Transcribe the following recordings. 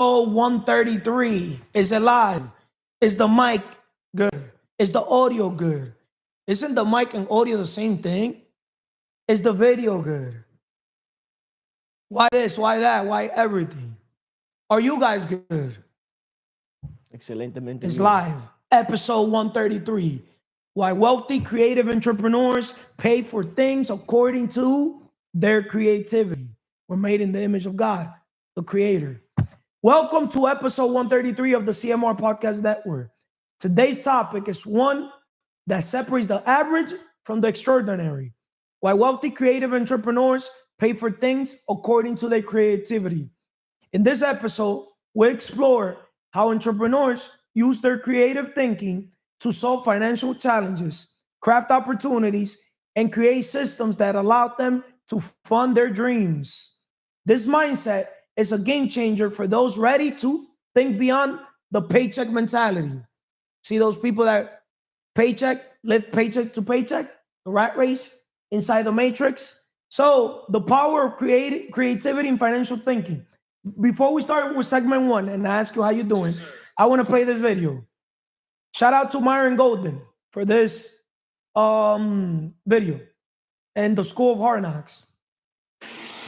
133. Is it live? Is the mic good? Is the audio good? Isn't the mic and audio the same thing? Is the video good? Why this? Why that? Why everything? Are you guys good? Excelentemente It's bien. live. Episode 133. Why wealthy creative entrepreneurs pay for things according to their creativity. We're made in the image of God, the creator. Welcome to episode 133 of the CMR Podcast Network. Today's topic is one that separates the average from the extraordinary. Why wealthy creative entrepreneurs pay for things according to their creativity. In this episode, we explore how entrepreneurs use their creative thinking to solve financial challenges, craft opportunities, and create systems that allow them to fund their dreams. This mindset is a game changer for those ready to think beyond the paycheck mentality. See those people that live paycheck to paycheck, the rat race inside the matrix. So the power of creativity and financial thinking. Before we start with segment one and I ask you how you doing, I want to play this video. Shout out to Myron Golden for this video and the School of Hard Knocks.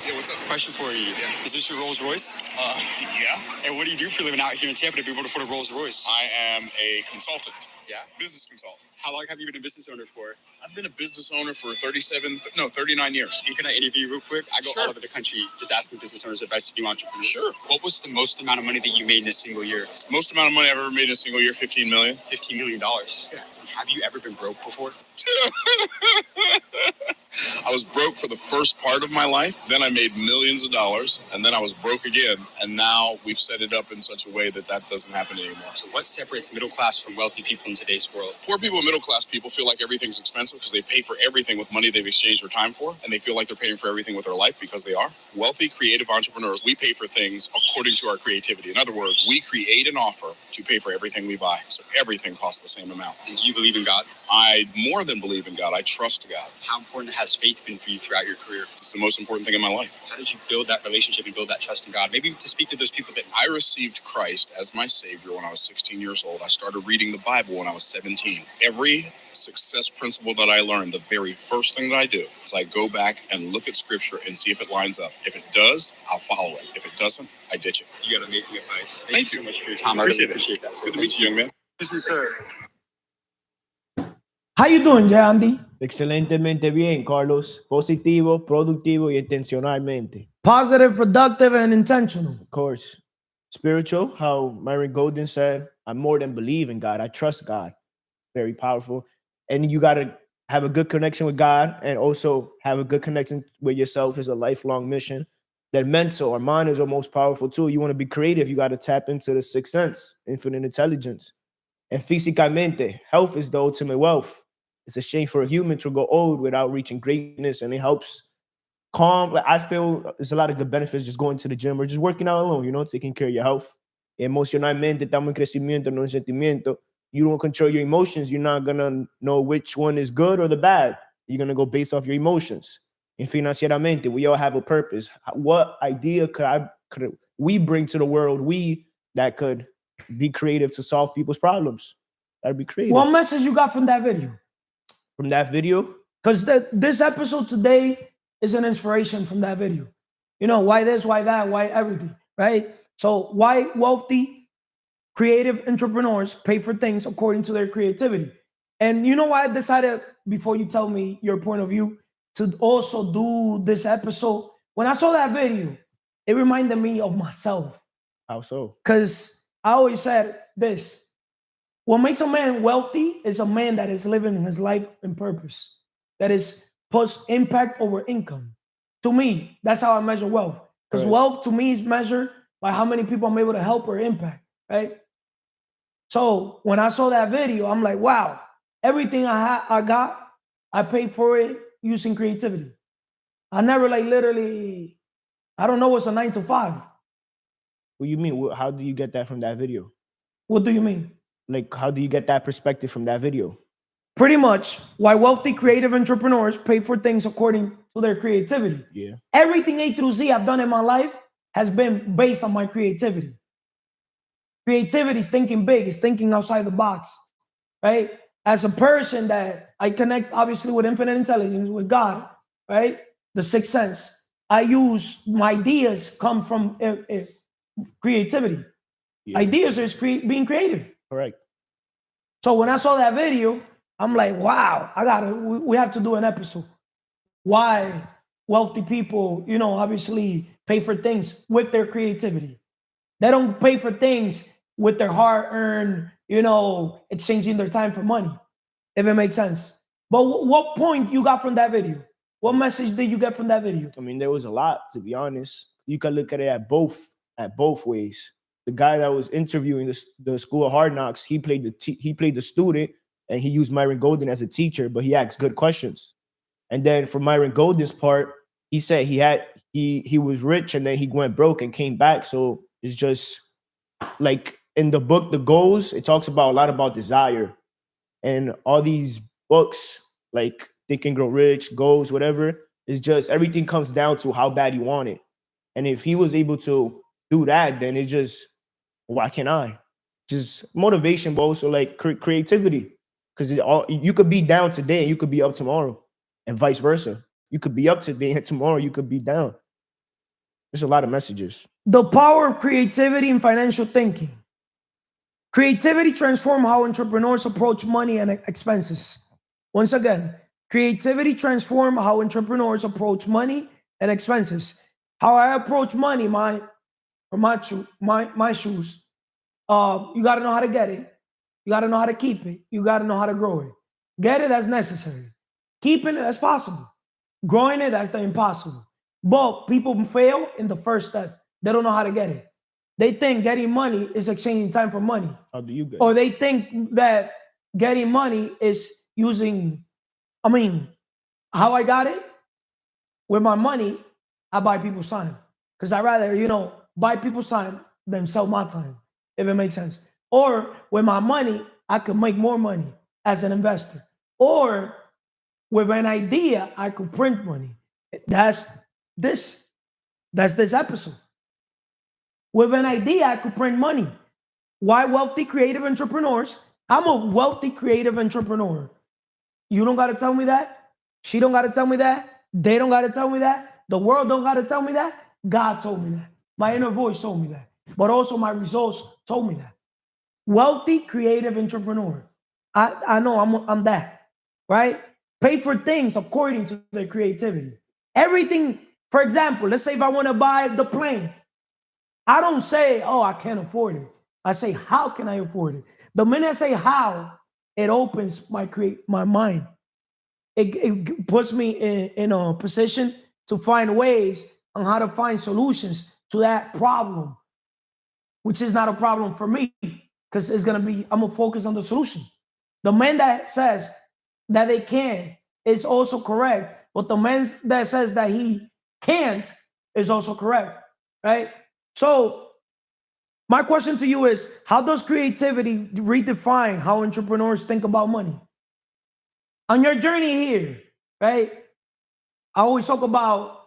Yeah, what's up? Question for you. Yeah. Is this your Rolls Royce? Yeah. And what do you do for a living out here in Tampa to be able to afford a Rolls Royce? I am a consultant. Yeah. Business consultant. How long have you been a business owner for? I've been a business owner for 39 years. And can I interview you real quick? I go Sure. all over the country just asking business owners advice to new entrepreneurs. Sure. What was the most amount of money that you made in a single year? Most amount of money I've ever made in a single year, $15 million. $15 million. Yeah. Have you ever been broke before? I was broke for the first part of my life. Then I made millions of dollars. And then I was broke again. And now we've set it up in such a way that that doesn't happen anymore. So what separates middle class from wealthy people in today's world? Poor people and middle class people feel like everything's expensive because they pay for everything with money they've exchanged their time for. And they feel like they're paying for everything with their life because they are. Wealthy, creative entrepreneurs, we pay for things according to our creativity. In other words, we create an offer to pay for everything we buy. So everything costs the same amount. And do you believe in God? I more than believe in God. I trust God. How important has faith been for you throughout your career? It's the most important thing in my life. How did you build that relationship and build that trust in God? Maybe to speak to those people that I received Christ as my Savior when I was 16 years old. I started reading the Bible when I was 17. Every success principle that I learned, the very first thing that I do is I go back and look at Scripture and see if it lines up. If it does, I'll follow it. If it doesn't, I ditch it. you got amazing advice. Thank you you so much for your time. I really appreciate that. Good to meet you, young man. Excuse me, sir. How you doing, J. Andy? Excelentemente bien, Carlos. Positivo, productivo y intencionalmente. Positive, productive, and intentional. Of course. Spiritual, how Myron Golden said, I more than believe in God. I trust God. Very powerful. And you got to have a good connection with God and also have a good connection with yourself as a lifelong mission. That mental or mind is the most powerful tool. You want to be creative, you got to tap into the sixth sense, infinite intelligence. And físicamente, health is the ultimate wealth. It's a shame for a human to go old without reaching greatness, and it helps calm. Like, I feel there's a lot of good benefits just going to the gym or just working out alone, taking care of your health. Emocionalmente, estamos en crecimiento, no en sentimiento. You don't control your emotions, you're not going to know which one is good or the bad. You're going to go based off your emotions. And financieramente, we all have a purpose. What idea could we bring to the world, that could be creative to solve people's problems? That'd be creative. What message you got from that video? From that video? Because this episode today is an inspiration from that video. Why this, why that, why everything, right? So why wealthy, creative entrepreneurs pay for things according to their creativity. And you know why I decided, before you tell me your point of view, to also do this episode? When I saw that video, it reminded me of myself. How so? Because I always said this. What makes a man wealthy is a man that is living his life in purpose, that is puts impact over income. To me, that's how I measure wealth. Because wealth to me is measured by how many people I'm able to help or impact, right? So when I saw that video, I'm like, wow, everything I got, I paid for it using creativity. I never literally, I don't know what's a 9 to 5. What do you mean? How do you get that from that video? What do you mean? Like, how do you get that perspective from that video? Pretty much why wealthy creative entrepreneurs pay for things according to their creativity. Yeah. Everything A through Z I've done in my life has been based on my creativity. Creativity is thinking big, it's thinking outside the box, right? As a person that I connect obviously with infinite intelligence, with God, right? The sixth sense. I use my ideas come from creativity. Yeah. Ideas is being creative. Correct. So when I saw that video, I'm like, wow, we have to do an episode. Why wealthy people, obviously pay for things with their creativity. They don't pay for things with their hard-earned, exchanging their time for money, if it makes sense. But what point you got from that video? What message did you get from that video? I mean, there was a lot, to be honest. You can look at it at both ways. The guy that was interviewing the School of Hard Knocks, he played the student, and he used Myron Golden as a teacher, but he asked good questions. And then for Myron Golden's part, he said he was rich and then he went broke and came back. So it's just like in the book, The Goals, it talks about a lot about desire. And all these books, like Think and Grow Rich, Goals, whatever, it's just everything comes down to how bad you want it. And if he was able to do that, then it just, why can't I? Just motivation, but also like creativity. Because you could be down today and you could be up tomorrow, and vice versa. You could be up today and tomorrow you could be down. There's a lot of messages. The power of creativity in financial thinking. Creativity transforms how entrepreneurs approach money and expenses. Once again, creativity transforms how entrepreneurs approach money and expenses. How I approach money, my shoes. You got to know how to get it. You got to know how to keep it. You got to know how to grow it. Get it, that's necessary. Keeping it, that's possible. Growing it, that's the impossible. But people fail in the first step. They don't know how to get it. They think getting money is exchanging time for money. How do you get Or it? they think that getting money is using, how I got it? With my money, I buy people's time. Because I rather, buy people's time than sell my time, if it makes sense. Or with my money, I could make more money as an investor. Or with an idea, I could print money. That's this episode. With an idea, I could print money. Why wealthy creative entrepreneurs? I'm a wealthy creative entrepreneur. You don't got to tell me that. She don't got to tell me that. They don't got to tell me that. The world don't got to tell me that. God told me that. My inner voice told me that. But also my results told me that. Wealthy creative entrepreneur. I know I'm that, right? Pay for things according to their creativity. Everything, for example, let's say if I want to buy the plane, I don't say, oh, I can't afford it. I say, how can I afford it? The minute I say how, it opens my mind. It puts me in a position to find ways on how to find solutions to that problem, which is not a problem for me because I'm going to focus on the solution. The man that says that they can is also correct, but the man that says that he can't is also correct, right? So my question to you is, how does creativity redefine how entrepreneurs think about money? On your journey here, right? I always talk about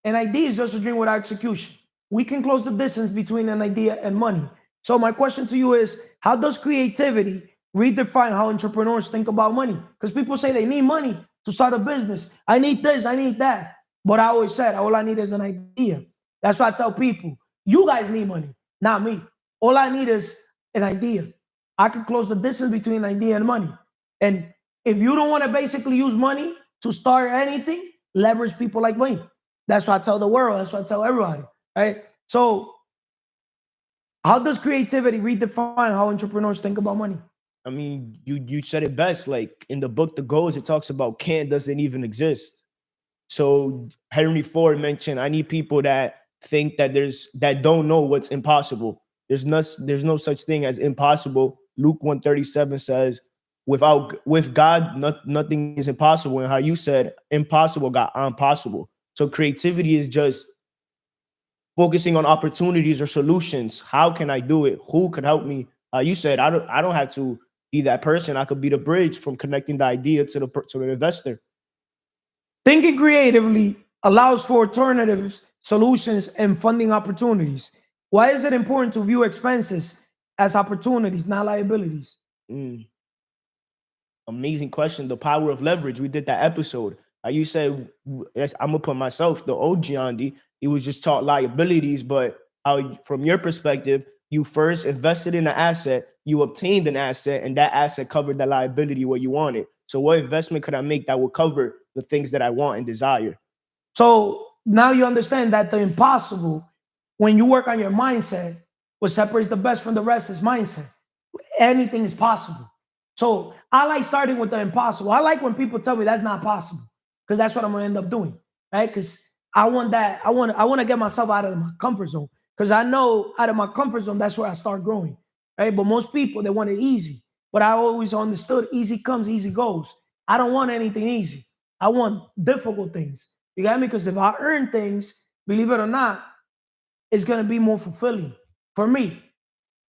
an idea is just a dream without execution. We can close the distance between an idea and money. So my question to you is, how does creativity redefine how entrepreneurs think about money? Because people say they need money to start a business. I need this, I need that. But I always said, all I need is an idea. That's why I tell people, you guys need money, not me. All I need is an idea. I can close the distance between an idea and money. And if you don't want to basically use money to start anything, leverage people like me. That's what I tell the world. That's what I tell everybody, right? So how does creativity redefine how entrepreneurs think about money? I mean, you said it best. Like in the book, The Goals, it talks about can't doesn't even exist. So Henry Ford mentioned, I need people that think that that don't know what's impossible. There's no such thing as impossible. Luke 1:37 says, with God, nothing is impossible. And how you said, impossible got impossible. So creativity is just focusing on opportunities or solutions. How can I do it? Who could help me? You said, I don't have to be that person. I could be the bridge from connecting the idea to the investor. Thinking creatively allows for alternatives, solutions, and funding opportunities. Why is it important to view expenses as opportunities, not liabilities. Mm. Amazing question. The power of leverage. We did that episode. You said, I'm gonna put myself, the old Giandy. He was just taught liabilities, but how, from your perspective, you first invested in an asset, you obtained an asset, and that asset covered the liability where you want it. So, what investment could I make that will cover the things that I want and desire? So now you understand that the impossible, when you work on your mindset, what separates the best from the rest is mindset. Anything is possible. So I like starting with the impossible. I like when people tell me that's not possible, because that's what I'm gonna end up doing, right? Because I want that. I want to get myself out of my comfort zone, because I know out of my comfort zone that's where I start growing, right? But most people, they want it easy. But I always understood easy comes, easy goes. I don't want anything easy. I want difficult things. You got me? Because if I earn things, believe it or not, it's gonna be more fulfilling for me.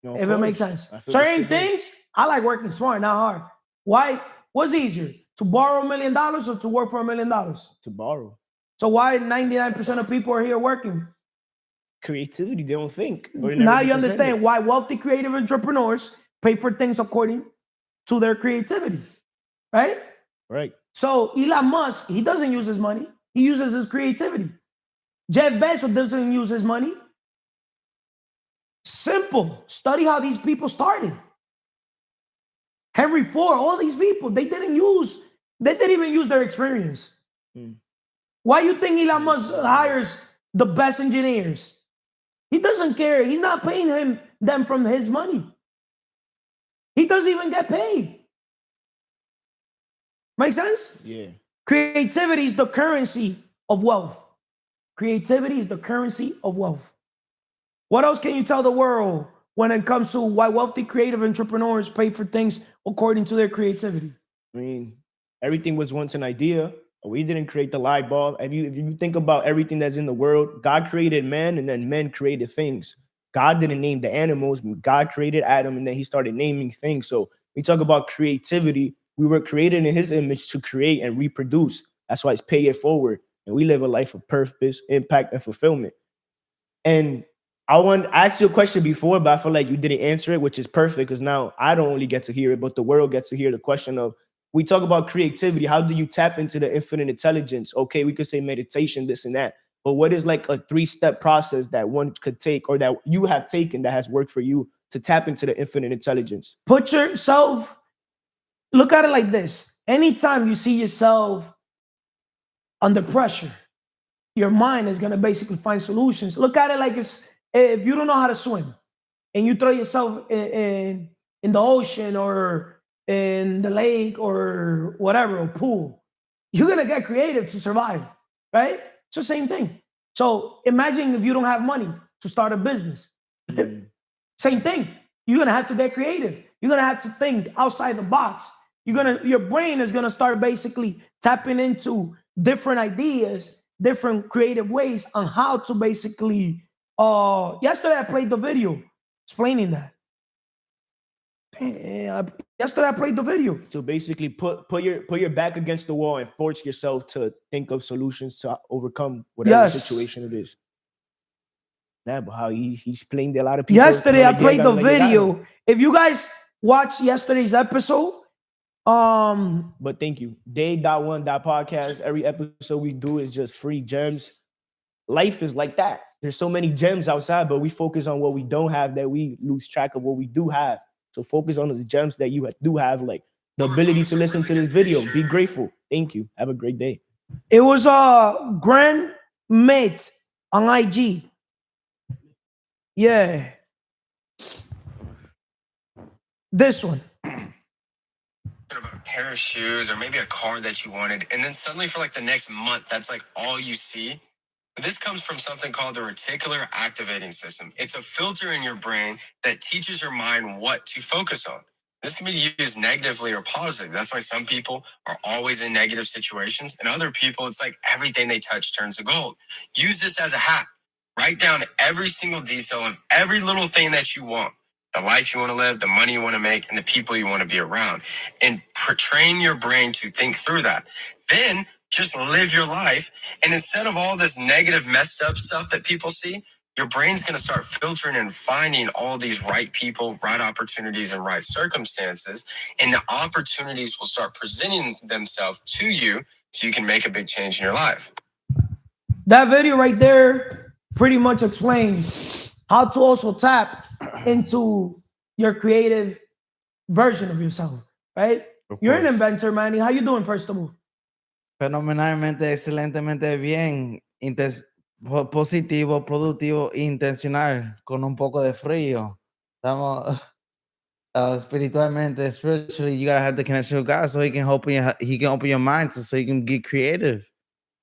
No, If it makes sense. I feel the Certain same way. things, I like working smart, not hard. Why? What's easier, to borrow $1 million or to work for $1 million? To borrow. So why 99% of people are here working? Creativity, they don't think. Or they Now never you represent understand it. why wealthy creative entrepreneurs pay for things according to their creativity, right? Right. So Elon Musk, he doesn't use his money. He uses his creativity. Jeff Bezos doesn't use his money. Simple. Study how these people started. Henry Ford, all these people, they didn't even use their experience. Why you think Elon Musk hires the best engineers? He doesn't care. He's not paying them from his money. He doesn't even get paid. Make sense? Yeah. Creativity is the currency of wealth. Creativity is the currency of wealth. What else can you tell the world when it comes to why wealthy creative entrepreneurs pay for things according to their creativity? I mean, everything was once an idea. We didn't create the light bulb. If you think about everything that's in the world, God created man, and then men created things. God didn't name the animals. God created Adam, and then he started naming things. So we talk about creativity. We were created in his image to create and reproduce. That's why it's pay it forward. And we live a life of purpose, impact, and fulfillment. And I asked you a question before, but I feel like you didn't answer it, which is perfect, because now I don't only get to hear it, but the world gets to hear the question of, we talk about creativity. How do you tap into the infinite intelligence? Okay, we could say meditation, this and that. But what is like a 3-step process that one could take, or that you have taken, that has worked for you to tap into the infinite intelligence? Put yourself, look at it like this. Anytime you see yourself under pressure, your mind is going to basically find solutions. Look at it like it's, if you don't know how to swim and you throw yourself in the ocean or in the lake or whatever, a pool, you're going to get creative to survive, right? It's the same thing. So imagine if you don't have money to start a business. Same thing. You're going to have to get creative. You're going to have to think outside the box. Your brain is going to start basically tapping into different ideas, different creative ways on how to basically, yesterday I played the video explaining that. Yesterday I played the video. So basically put your back against the wall and force yourself to think of solutions to overcome whatever situation it is. Yeah, but how he's playing a lot of people. Yesterday I played the video. If you guys watched yesterday's episode, but thank you. Day.1.podcast. Every episode we do is just free gems. Life is like that. There's so many gems outside, but we focus on what we don't have, that we lose track of what we do have. So focus on those gems that you do have, like the ability to listen to this video. Be grateful. Thank you. Have a great day. It was a Grand Mate on IG. Yeah. This one. About a pair of shoes or maybe a car that you wanted, and then suddenly for like the next month, that's like all you see. This comes from something called the reticular activating system. It's a filter in your brain that teaches your mind what to focus on. This can be used negatively or positively. That's why some people are always in negative situations, and other people, it's like everything they touch turns to gold. Use this as a hack. Write down every single detail of every little thing that you want. The life you want to live, the money you want to make, and the people you want to be around. And train your brain to think through that. Then just live your life. And instead of all this negative, messed up stuff that people see, your brain's going to start filtering and finding all these right people, right opportunities, and right circumstances. And the opportunities will start presenting themselves to you so you can make a big change in your life. That video right there pretty much explains how to also tap into your creative version of yourself, right? Of You're an course. inventor, Manny. How you doing, first of all? Fenomenalmente, excelentemente bien, positivo, productivo, intencional, con un poco de frío. Estamos spiritualmente, spiritually, you gotta have the connection with God so he can open your mind so you can get creative.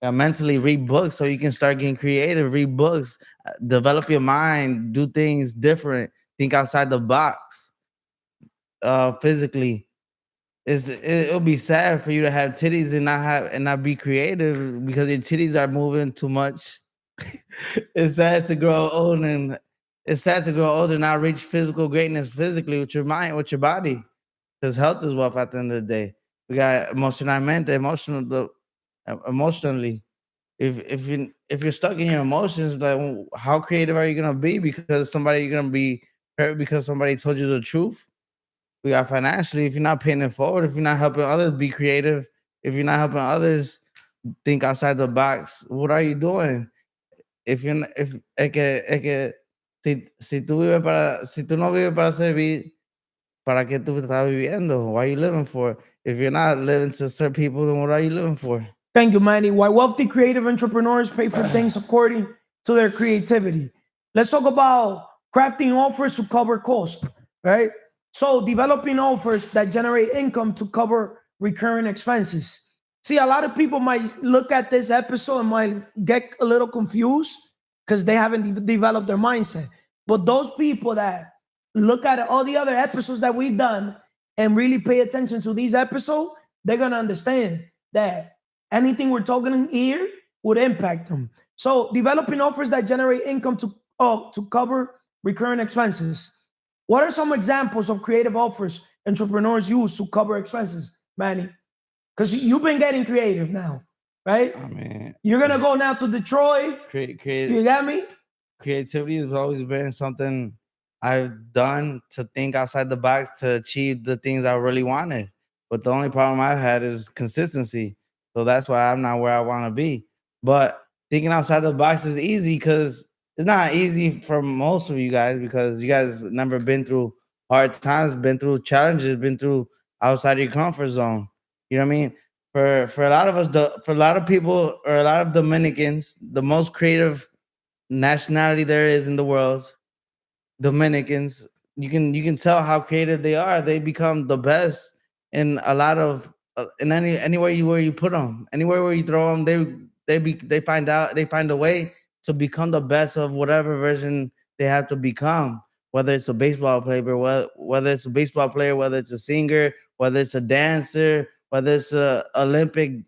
Mentally read books so you can start getting creative, read books, develop your mind, do things different, think outside the box. Physically, it'll be sad for you to have titties and not be creative because your titties are moving too much. It's sad to grow old and not reach physical greatness physically with your mind, with your body, because health is wealth at the end of the day. We got emotionally. If you're stuck in your emotions, like how creative are you gonna be? Because you're gonna be hurt because somebody told you the truth. We got financially. If you're not paying it forward, if you're not helping others be creative, if you're not helping others think outside the box, what are you doing? If you're if es que si tú no vives para servir, ¿para qué tú estás viviendo? Why are you living for? If you're not living to serve people, then what are you living for? Thank you, Manny. Why wealthy creative entrepreneurs pay for things according to their creativity. Let's talk about crafting offers to cover cost, right? So developing offers that generate income to cover recurring expenses. See, a lot of people might look at this episode and might get a little confused because they haven't developed their mindset. But those people that look at all the other episodes that we've done and really pay attention to these episodes, they're gonna understand that anything we're talking here would impact them. So developing offers that generate income to cover recurring expenses. What are some examples of creative offers entrepreneurs use to cover expenses, Manny? Because you've been getting creative now, right? I mean, You're gonna go now to Detroit. You got me? creativity has always been something I've done to think outside the box to achieve the things I really wanted. But the only problem I've had is consistency. So that's why I'm not where I want to be. But thinking outside the box is easy because it's not easy for most of you guys because you guys never been through hard times, been through challenges, been through outside of your comfort zone. You know what I mean? For a lot of us, for a lot of people or a lot of Dominicans, the most creative nationality there is in the world, Dominicans, you can tell how creative they are. They become the best in a lot of in anywhere where you put them, anywhere where you throw them, they find a way to become the best of whatever version they have to become. Whether it's a baseball player, whether it's a baseball player, whether it's a singer, whether it's a dancer, whether it's a Olympic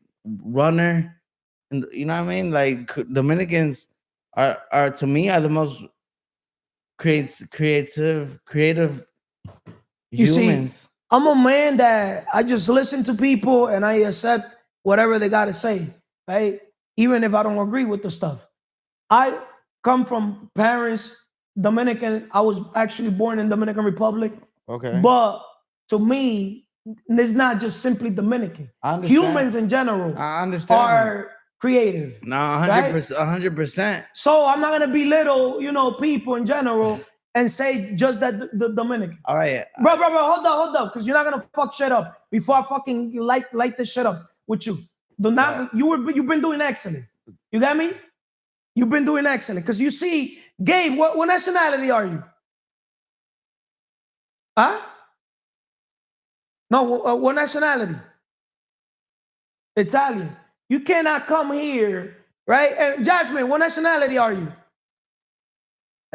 runner, and you know what I mean. Like Dominicans are to me are the most creative You see, humans. I'm a man that I just listen to people and I accept whatever they got to say, right? Even if I don't agree with the stuff. I come from parents, Dominican. I was actually born in Dominican Republic. Okay. But to me, it's not just simply Dominican. I understand. Humans in general I understand. are creative. No, right? 100%. So I'm not gonna belittle, people in general and say just that the Dominican. All right. Bro, hold up, because you're not gonna fuck shit up before I fucking light this shit up with you. You've been doing excellent. You got me? You've been doing excellent. Because you see, Gabe, what nationality are you? Huh? No, what nationality? Italian. You cannot come here, right? And Jasmine, what nationality are you?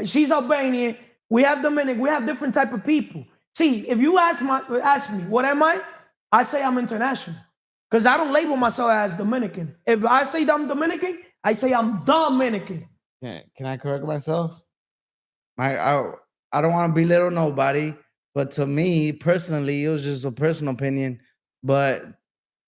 She's Albanian. We have Dominican. We have different type of people. See, if you ask me, what am I? I say I'm international. Because I don't label myself as Dominican. If I say I'm Dominican, I say I'm Dominican. Can I correct myself? I don't want to belittle nobody, but to me personally, it was just a personal opinion. But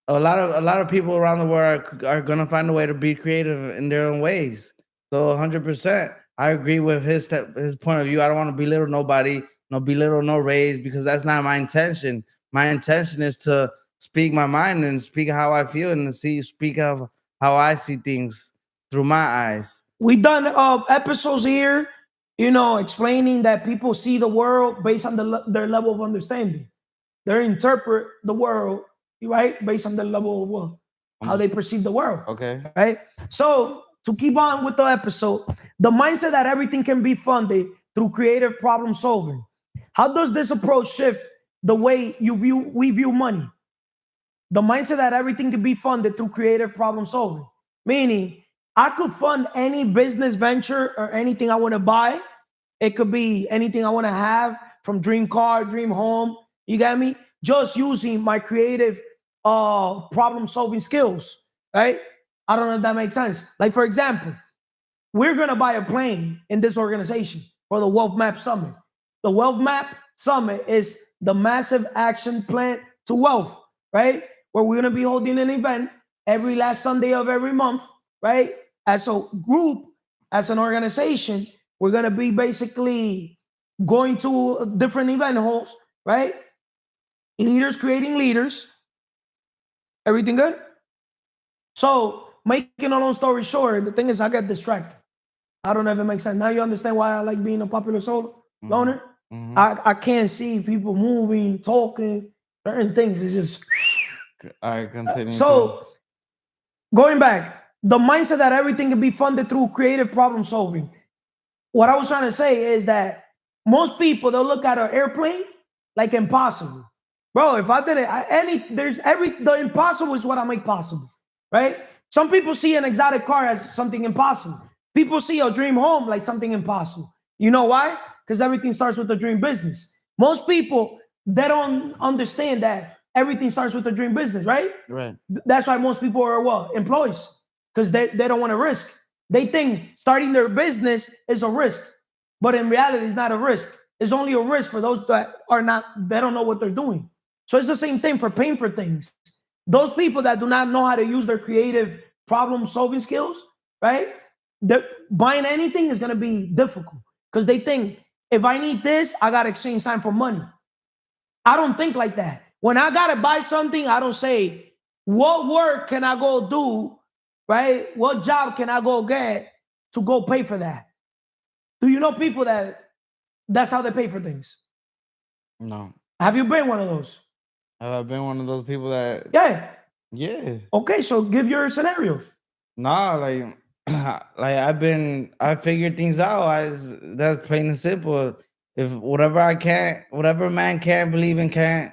a lot of people around the world are gonna find a way to be creative in their own ways. So 100%, I agree with his point of view. I don't want to belittle nobody, no raise, because that's not my intention. My intention is to speak my mind and speak how I feel and speak of how I see things through my eyes. We done episodes here, explaining that people see the world based on their level of understanding. They interpret the world, right, based on their level of what? How they perceive the world. Okay. Right? So to keep on with the episode, the mindset that everything can be funded through creative problem solving. How does this approach shift the way we view money? The mindset that everything can be funded through creative problem solving. Meaning, I could fund any business venture or anything I want to buy. It could be anything I want to have, from dream car, dream home. You got me? Just using my creative problem solving skills, right? I don't know if that makes sense. Like, for example, we're going to buy a plane in this organization for the Wealth Map Summit. The Wealth Map Summit is the massive action plan to wealth, right? Where we're going to be holding an event every last Sunday of every month, right? As a group, as an organization, we're going to be basically going to different event halls, right? Leaders creating leaders. Everything good? So, making a long story short, the thing is I get distracted. I don't know if it makes sense. Now you understand why I like being a popular solo loner? Mm-hmm. I can't see people moving, talking, certain things. It's just... All right, continue. So, going back, the mindset that everything can be funded through creative problem solving. What I was trying to say is that most people, they'll look at an airplane like impossible. Bro, if I did it, the impossible is what I make possible, right? Some people see an exotic car as something impossible. People see a dream home like something impossible. You know why? Because everything starts with a dream business. Most people, they don't understand that everything starts with a dream business, right? Right. That's why most people are what? Employees. Because they don't want to risk. They think starting their business is a risk. But in reality, it's not a risk. It's only a risk for those that they don't know what they're doing. So it's the same thing for paying for things. Those people that do not know how to use their creative problem-solving skills, right? Buying anything is going to be difficult because they think, if I need this, I got to exchange time for money. I don't think like that. When I got to buy something, I don't say, what work can I go do, right? What job can I go get to go pay for that? Do you know people that's how they pay for things? No. Have you been one of those? Have I been one of those people that... Yeah. Yeah. Okay, so give your scenario. Nah, like I figured things out. That's plain and simple. If whatever man can't believe in can't,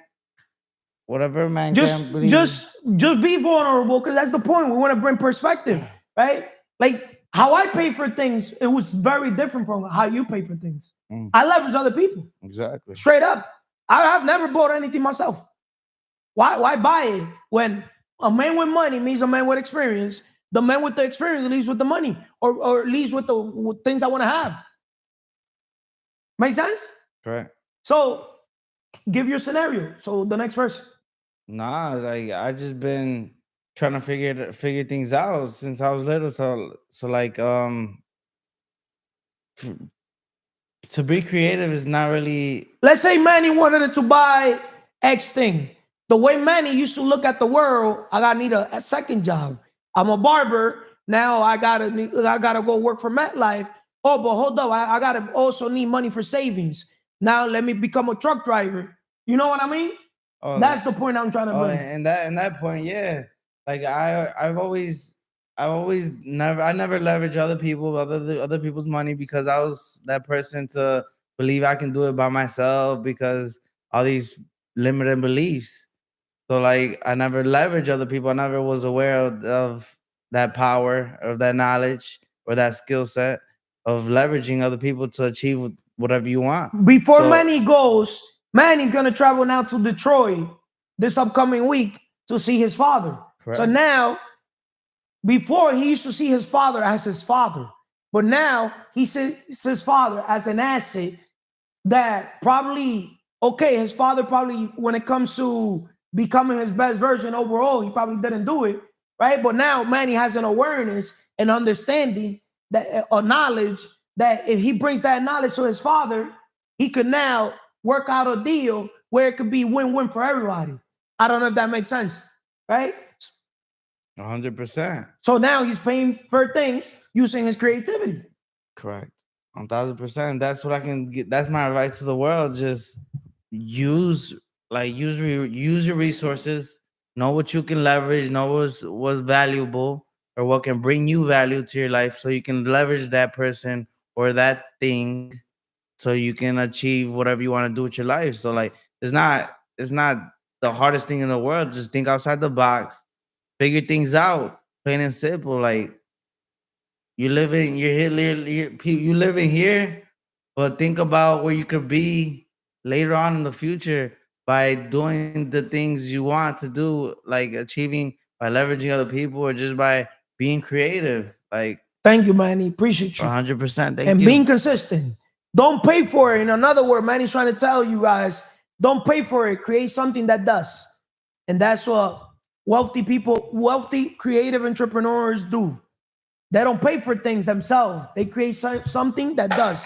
whatever man can't believe. Just be vulnerable, because that's the point. We want to bring perspective, right? Like how I pay for things, it was very different from how you pay for things. I leverage other people. Exactly. Straight up. I have never bought anything myself. Why buy it when a man with money means a man with experience? The man with the experience leaves with the money, or leaves with the things I want to have. Make sense? Correct. So give your scenario. So the next person. Nah, like I just been trying to figure things out since I was little. So like to be creative is not really... Let's say Manny wanted to buy X thing. The way Manny used to look at the world, I gotta need a second job. I'm a barber. Now I gotta go work for MetLife. Oh, but hold up, I gotta also need money for savings. Now let me become a truck driver. You know what I mean? Oh, that's the point I'm trying to bring. And that point, yeah. Like I never leverage other people's money, because I was that person to believe I can do it by myself, because all these limited beliefs. So like I never leverage other people. I never was aware of that power, of that knowledge, or that skill set of leveraging other people to achieve whatever you want. Before Manny goes, Manny's gonna travel now to Detroit this upcoming week to see his father. Correct. So now, before he used to see his father as his father, but now he sees his father as an asset that probably, okay, his father probably, when it comes to becoming his best version overall, he probably didn't do it, right? But now Manny has an awareness and understanding, that a knowledge that if he brings that knowledge to his father, he could now work out a deal where it could be win-win for everybody. I don't know if that makes sense, right? 100%. So now he's paying for things using his creativity. Correct. 1,000%. That's what I can get. That's my advice to the world. Just use use your resources. Know what you can leverage. Know what's valuable or what can bring you value to your life, so you can leverage that person or that thing, so you can achieve whatever you want to do with your life. So like, it's not the hardest thing in the world. Just think outside the box, figure things out, plain and simple. Like, you living here, but think about where you could be later on in the future by doing the things you want to do, like achieving by leveraging other people or just by being creative. Like, Thank you, Manny. Appreciate you. 100%. Thank And you. being consistent. Don't pay for it. In another word, Manny's trying to tell you guys, don't pay for it. Create something that does. And that's what wealthy people, wealthy creative entrepreneurs do. They don't pay for things themselves. They create something that does.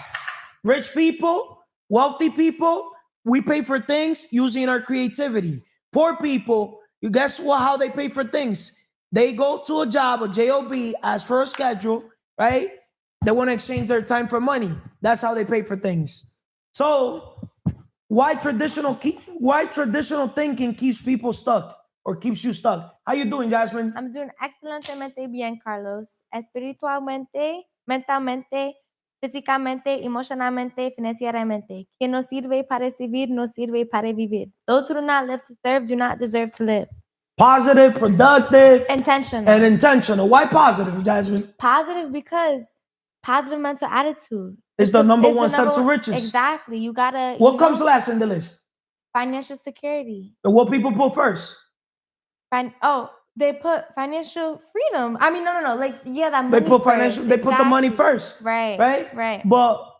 Rich people, wealthy people, we pay for things using our creativity. Poor people, you guess what? How they pay for things? They go to a job, a job, ask for a schedule, right? They want to exchange their time for money. That's how they pay for things. So why traditional thinking keeps people stuck or keeps you stuck? How you doing, Jasmine? I'm doing excelentemente bien, Carlos. Espiritualmente, mentalmente, físicamente, emocionalmente, financieramente. Quien no sirve para servir, no sirve para vivir. Those who do not live to serve do not deserve to live. Positive, productive, Intentional. and intentional. Why positive, Jasmine? Positive because positive mental attitude. It's the number one step to riches. Exactly. You gotta. What comes last in the list? Financial security. And what people put first? They put financial freedom. I mean, no. Like, yeah, that money. They put financial. They put the money first. Right. Right. But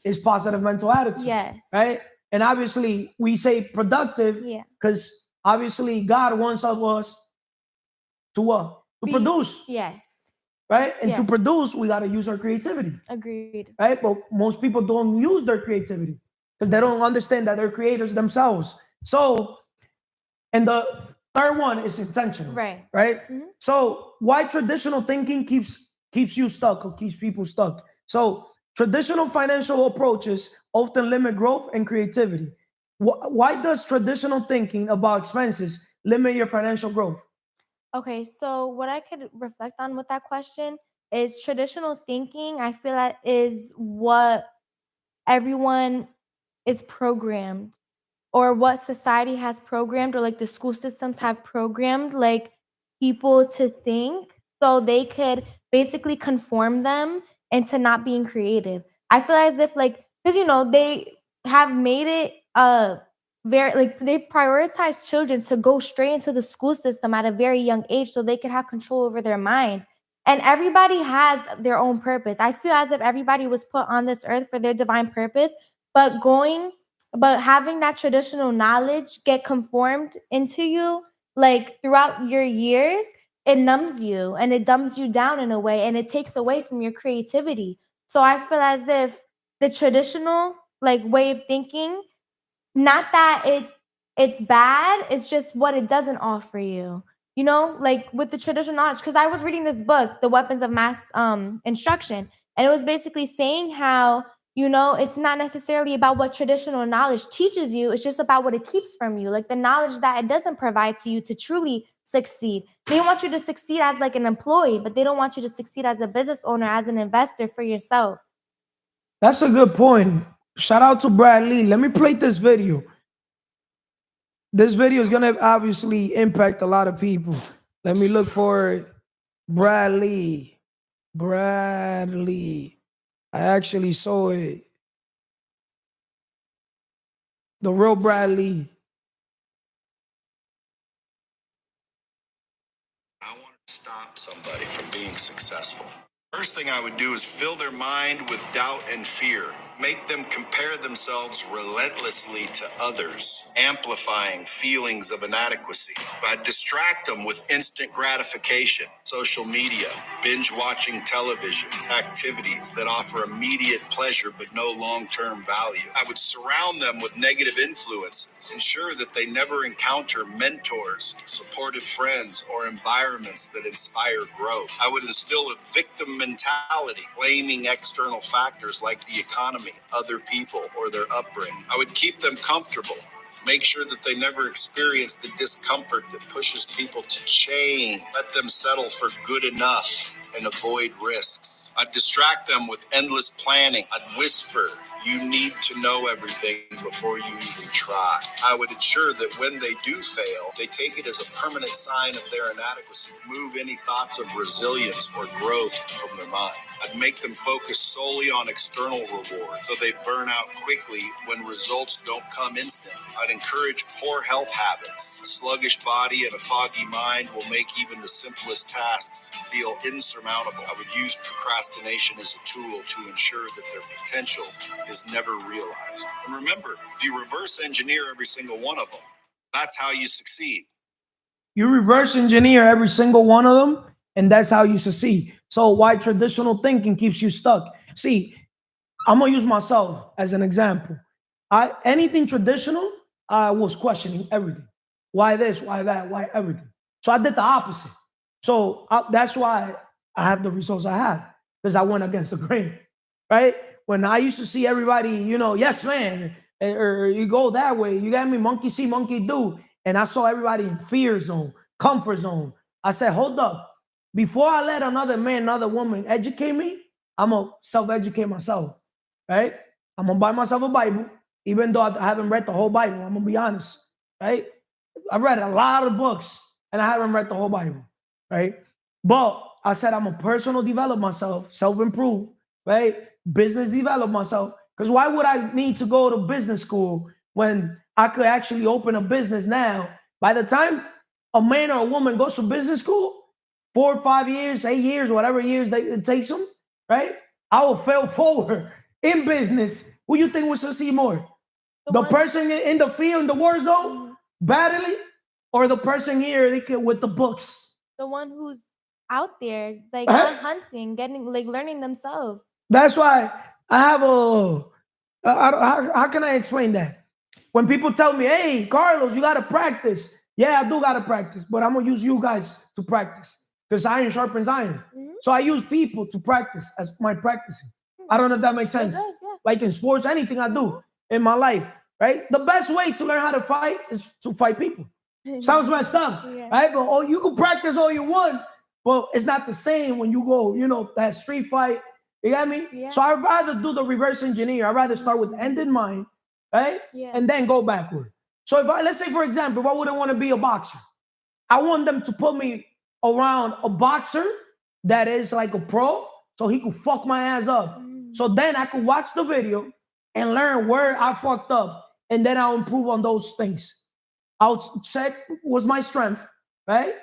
it's positive mental attitude. Yes. Right. And obviously, we say productive. Yeah. Because obviously, God wants of us to what? To produce. Yes. Right. And to produce, we got to use our creativity. Agreed. Right. But most people don't use their creativity because they don't understand that they're creators themselves. So, and the third one is intentional. Right. Mm-hmm. So why traditional thinking keeps you stuck or keeps people stuck? So traditional financial approaches often limit growth and creativity. Why does traditional thinking about expenses limit your financial growth? Okay, so what I could reflect on with that question is traditional thinking, I feel that is what everyone is programmed, or what society has programmed, or like the school systems have programmed like people to think, so they could basically conform them into not being creative. I feel as if, like, because they have made it very, like, they've prioritized children to go straight into the school system at a very young age so they could have control over their minds. And everybody has their own purpose. I feel as if everybody was put on this earth for their divine purpose, but having that traditional knowledge get conformed into you, like, throughout your years, it numbs you and it dumbs you down in a way, and it takes away from your creativity. So I feel as if the traditional, like, way of thinking, not that it's bad, it's just what it doesn't offer you. Like with the traditional knowledge, because I was reading this book, The Weapons of Mass Instruction, and it was basically saying how, it's not necessarily about what traditional knowledge teaches you, it's just about what it keeps from you, like the knowledge that it doesn't provide to you to truly succeed. They want you to succeed as like an employee, but they don't want you to succeed as a business owner, as an investor for yourself. That's a good point. Shout out to Brad Lee. Let me play this video. This video is going to obviously impact a lot of people. Let me look for Brad Lee. Brad Lee. I actually saw it. The real Brad Lee. I want to stop somebody from being successful. First thing I would do is fill their mind with doubt and fear. Make them compare themselves relentlessly to others, amplifying feelings of inadequacy. I'd distract them with instant gratification, social media, binge watching television, activities that offer immediate pleasure but no long-term value. I would surround them with negative influences, ensure that they never encounter mentors, supportive friends, or environments that inspire growth. I would instill a victim mentality, blaming external factors like the economy, other people, or their upbringing. I would keep them comfortable. Make sure that they never experience the discomfort that pushes people to change. Let them settle for good enough and avoid risks. I'd distract them with endless planning. I'd whisper, you need to know everything before you even try. I would ensure that when they do fail, they take it as a permanent sign of their inadequacy. Move any thoughts of resilience or growth from their mind. I'd make them focus solely on external reward so they burn out quickly when results don't come instant. I'd encourage poor health habits. A sluggish body and a foggy mind will make even the simplest tasks feel insurmountable. I would use procrastination as a tool to ensure that their potential is never realized. And remember, if you reverse engineer every single one of them, that's how you succeed. You reverse engineer every single one of them, and that's how you succeed. So why traditional thinking keeps you stuck? See, I'm gonna use myself as an example. Anything traditional, I was questioning everything. Why this? Why that? Why everything? So I did the opposite. So that's why I have the results I have, because I went against the grain, right? When I used to see everybody, yes, man, or you go that way, you got me, monkey see, monkey do. And I saw everybody in fear zone, comfort zone. I said, hold up. Before I let another man, another woman educate me, I'm going to self-educate myself, right? I'm going to buy myself a Bible, even though I haven't read the whole Bible. I'm going to be honest, right? I read a lot of books, and I haven't read the whole Bible, right? But I said I'm a personal develop myself, self-improve, right? Business develop myself. Because why would I need to go to business school when I could actually open a business now? By the time a man or a woman goes to business school, 4 or 5 years, 8 years, whatever years it takes them, right? I will fail forward in business. Who you think will succeed more? The person in the field, in the war zone, battling, or the person here with the books? The one who's out there, like hunting, getting, like learning themselves. That's why I have how can I explain that? When people tell me, hey, Carlos, you got to practice. Yeah, I do got to practice, but I'm going to use you guys to practice because iron sharpens iron. So I use people to practice as my practicing. I don't know if that makes sense. Does, yeah. Like in sports, anything I do in my life, right? The best way to learn how to fight is to fight people. Sounds messed up, right? But you can practice all you want, but it's not the same when you go, that street fight. You got me? Yeah. So I'd rather do the reverse engineer. I'd rather start with the end in mind, right? Yeah. And then go backward. So let's say, for example, if I wouldn't want to be a boxer, I want them to put me around a boxer that is like a pro, so he could fuck my ass up. So then I could watch the video and learn where I fucked up, and then I'll improve on those things. I'll check what's my strength, right?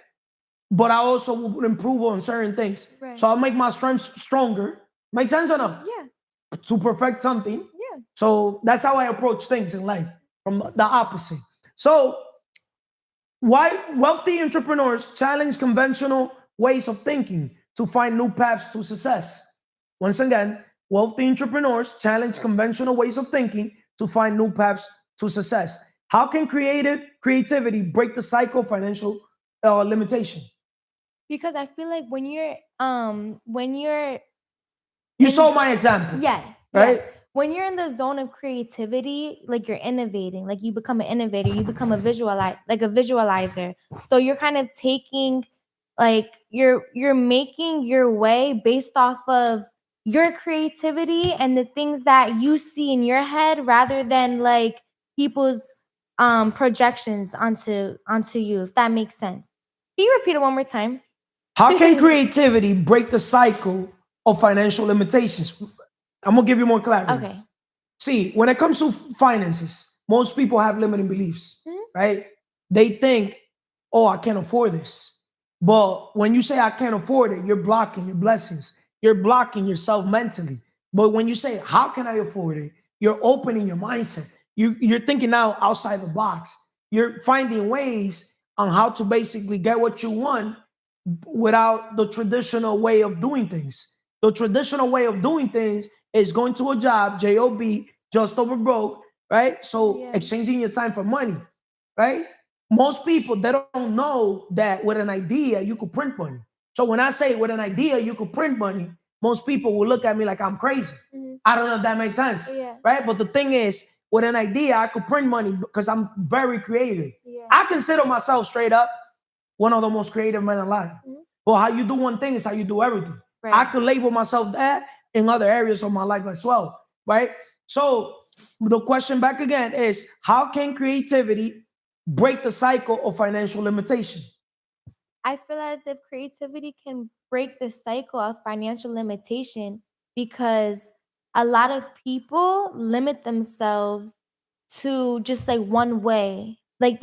But I also will improve on certain things. Right. So I'll make my strengths stronger. Make sense or no? Yeah. To perfect something. Yeah. So that's how I approach things in life, from the opposite. So why wealthy entrepreneurs challenge conventional ways of thinking to find new paths to success? Once again, wealthy entrepreneurs challenge conventional ways of thinking to find new paths to success. How can creativity break the cycle of financial limitation? Because I feel like when you're You saw my example. yes, right? yes. When you're in the zone of creativity, like you're innovating, like you become an innovator, you become a visualizer. So you're kind of taking, like you're making your way based off of your creativity and the things that you see in your head, rather than like people's projections onto you, if that makes sense. Can you repeat it one more time? How can creativity break the cycle of financial limitations? I'm gonna give you more clarity. Okay. See, when it comes to finances, most people have limiting beliefs, right? They think, oh, I can't afford this. But when you say I can't afford it, you're blocking your blessings. You're blocking yourself mentally. But when you say, how can I afford it? You're opening your mindset. You're thinking now outside the box. You're finding ways on how to basically get what you want without the traditional way of doing things. The traditional way of doing things is going to a job, job, just over broke, right? So Yeah. exchanging your time for money, right? Most people, they don't know that with an idea you could print money. So when I say with an idea you could print money, most people will look at me like I'm crazy. I don't know if that makes sense, Yeah. right? But the thing is, with an idea I could print money because I'm very creative. Yeah. I consider myself straight up one of the most creative men alive. But how you do one thing is how you do everything. Right. I could label myself that in other areas of my life as well, right? So the question back again is, how can creativity break the cycle of financial limitation? I feel as if creativity can break the cycle of financial limitation because a lot of people limit themselves to just like one way. Like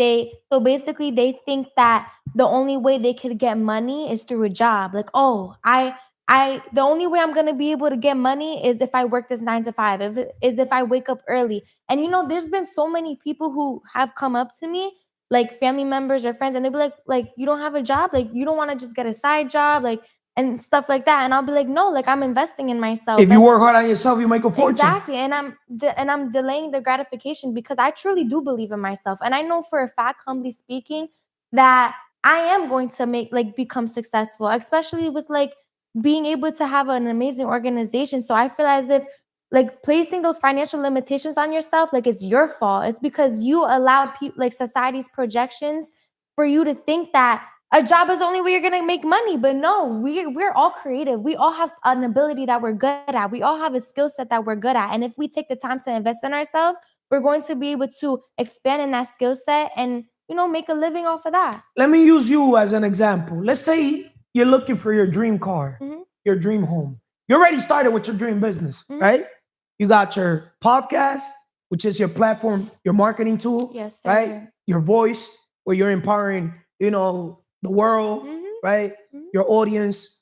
so basically they think that the only way they could get money is through a job. Like, oh, the only way I'm gonna be able to get money is if I work this 9 to 5, if I wake up early. And there's been so many people who have come up to me, like family members or friends, and they'll be like, you don't have a job, like you don't want to just get a side job, like, and stuff like that. And I'll be like, no, like I'm investing in myself. If you And work hard on yourself, you make a fortune. exactly, and I'm delaying the gratification because I truly do believe in myself, and I know for a fact, humbly speaking, that I am going to become successful, especially with like being able to have an amazing organization. So I feel as if like placing those financial limitations on yourself, like it's your fault. It's because you allowed people, like society's projections, for you to think that a job is the only way you're gonna make money. But no, we're all creative. We all have an ability that we're good at. We all have a skill set that we're good at. And if we take the time to invest in ourselves, we're going to be able to expand in that skill set and make a living off of that. Let me use you as an example. Let's say you're looking for your dream car, your dream home. You already started with your dream business, right? You got your podcast, which is your platform, your marketing tool, Yes, sir. right? Your voice, where you're empowering, the world, right? Your audience,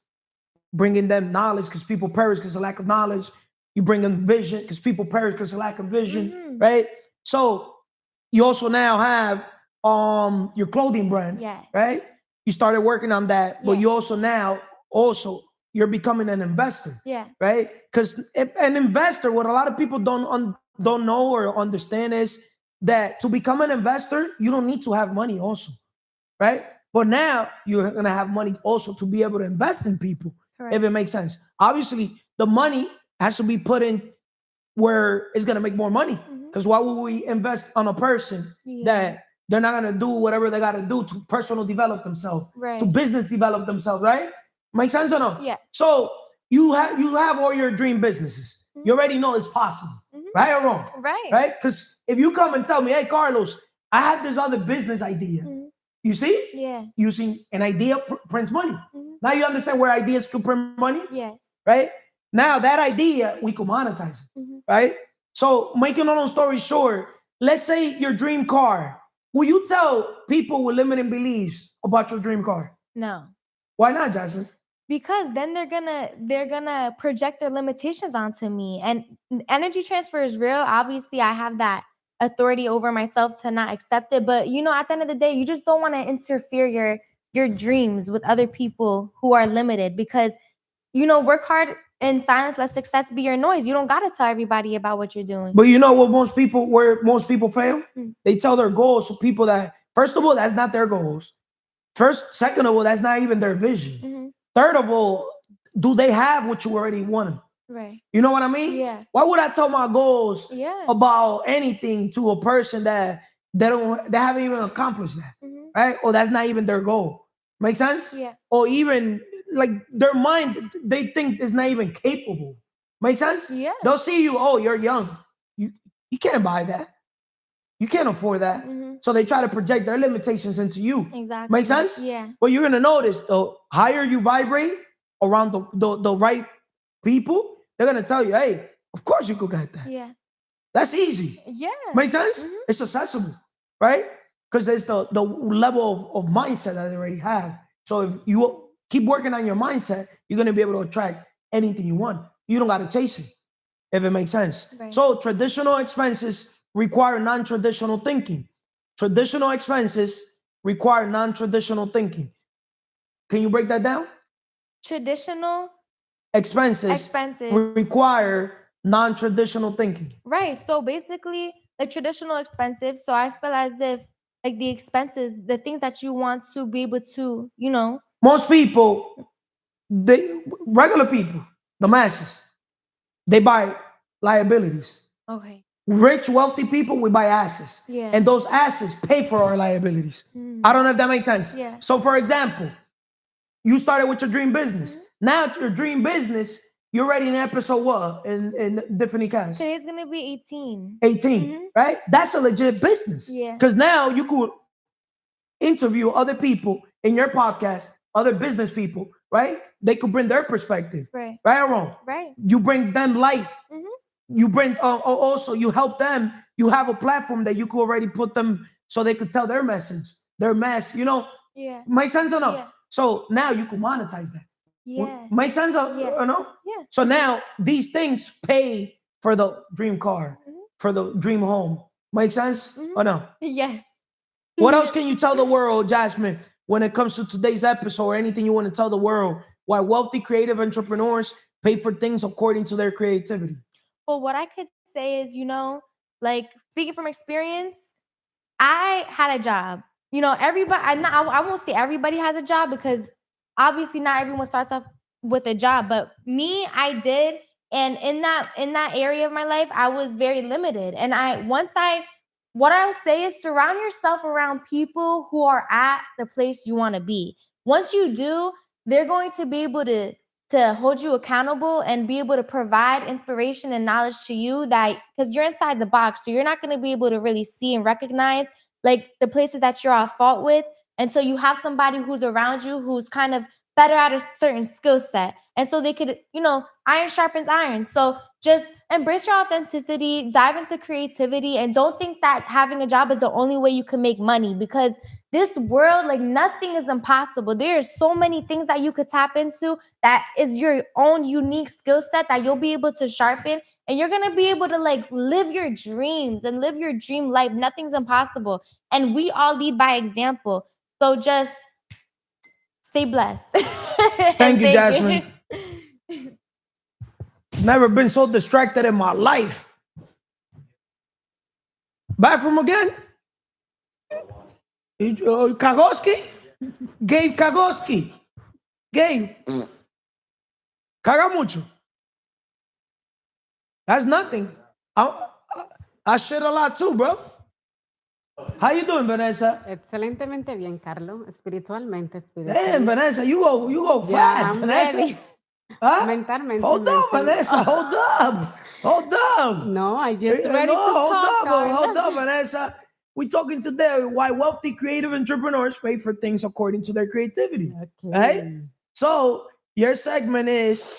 bringing them knowledge because people perish because of lack of knowledge. You bring them vision because people perish because of lack of vision, right? So you also now have your clothing brand, Yes. right? You started working on that, but you Yes. also you're becoming an investor, Yeah. right? Because an investor, what a lot of people don't know or understand is that to become an investor, you don't need to have money also, right? But now you're gonna have money also to be able to invest in people, Correct. if it makes sense. Obviously, the money has to be put in where it's gonna make more money. Because why would we invest on a person that they're not gonna do whatever they gotta do to personal develop themselves, to Right. business develop themselves, right? Make sense or no? Yeah. So you have all your dream businesses. You already know it's possible, right or wrong? Right. Right? Because if you come and tell me, hey Carlos, I have this other business idea. You see? Yeah. Using an idea prints money. Now you understand where ideas can print money, Yes. right? Now that idea, we can monetize it, right? So making a long story short, let's say your dream car. Will you tell people with limiting beliefs about your dream car? No. Why not, Jasmine? Because then they're gonna project their limitations onto me. And energy transfer is real. Obviously, I have that authority over myself to not accept it. But at the end of the day, you just don't want to interfere your dreams with other people who are limited. Because work hard in silence, let success be your noise. You don't gotta tell everybody about what you're doing. But you know what where most people fail? They tell their goals to people that, first of all, that's not their goals. Second of all, that's not even their vision. Third of all, do they have what you already wanted? Right. You know what I mean? Yeah. Why would I tell my goals Yeah. about anything to a person that they haven't even accomplished that, right? Or that's not even their goal. Make sense? Yeah. Or even like their mind, they think is not even capable. Make sense? Yeah. They'll see you, oh, you're young. You can't buy that. You can't afford that. So they try to project their limitations into you. Exactly. Make sense? Yeah. But you're gonna notice the higher you vibrate around the right people, they're gonna tell you, hey, of course you could get that. Yeah. That's easy. Yeah. Make sense? It's accessible, right? Because there's the level of mindset that they already have. So if you keep working on your mindset, you're gonna be able to attract anything you want. You don't gotta chase it. if it makes sense. Right. So traditional expenses require non-traditional thinking. Traditional expenses require non-traditional thinking. Can you break that down? Traditional Expenses require non-traditional thinking. Right. So basically, like traditional expensive. So I feel as if like the expenses, the things that you want to be able to, Most people, regular people, the masses, they buy liabilities. Okay. Rich, wealthy people, we buy assets. Yeah. And those assets pay for our liabilities. I don't know if that makes sense. Yeah. So for example, you started with your dream business. Now your dream business, you're already in episode what? In Tiffany Cass? Today's going to be 18. 18, right? That's a legit business. Yeah. Because now you could interview other people in your podcast, other business people, right? They could bring their perspective. Right. Right or wrong? Right. You bring them light. You bring, also, you help them. You have a platform that you could already put them so they could tell their message, their mess, Yeah. Make sense or no? Yeah. So now you can monetize that. Yeah. Make sense or no? Yeah. So now these things pay for the dream car, for the dream home. Make sense or no? Yes. What else can you tell the world, Jasmine, when it comes to today's episode or anything you want to tell the world why wealthy creative entrepreneurs pay for things according to their creativity? Well, what I could say is, like speaking from experience, I had a job. Everybody, I won't say everybody has a job because obviously not everyone starts off with a job, but me, I did. And in that area of my life, I was very limited. And what I would say is surround yourself around people who are at the place you want to be. Once you do, they're going to be able to hold you accountable and be able to provide inspiration and knowledge to you because you're inside the box. So you're not going to be able to really see and recognize like the places that you're at fault with. And so you have somebody who's around you who's kind of better at a certain skill set. And so they could, iron sharpens iron. So just embrace your authenticity, dive into creativity, and don't think that having a job is the only way you can make money because this world, like nothing is impossible. There are so many things that you could tap into that is your own unique skill set that you'll be able to sharpen and you're going to be able to like live your dreams and live your dream life. Nothing's impossible. And we all lead by example. So just stay blessed. Thank you, Jasmine. Never been so distracted in my life. Bathroom again? Kagoski? Gabe Kagoski. Gabe. Caga mucho. That's nothing. I shit a lot too, bro. How you doing, Vanessa? Excelentemente bien, Carlos. Espiritualmente. Damn, Vanessa, you go fast, I'm Vanessa. ready. Huh? Mentalmente. Hold up, Vanessa. Hold up. No, I just ready to hold talk. Hold up, Vanessa. We're talking today why wealthy creative entrepreneurs pay for things according to their creativity. Okay. Right? So your segment is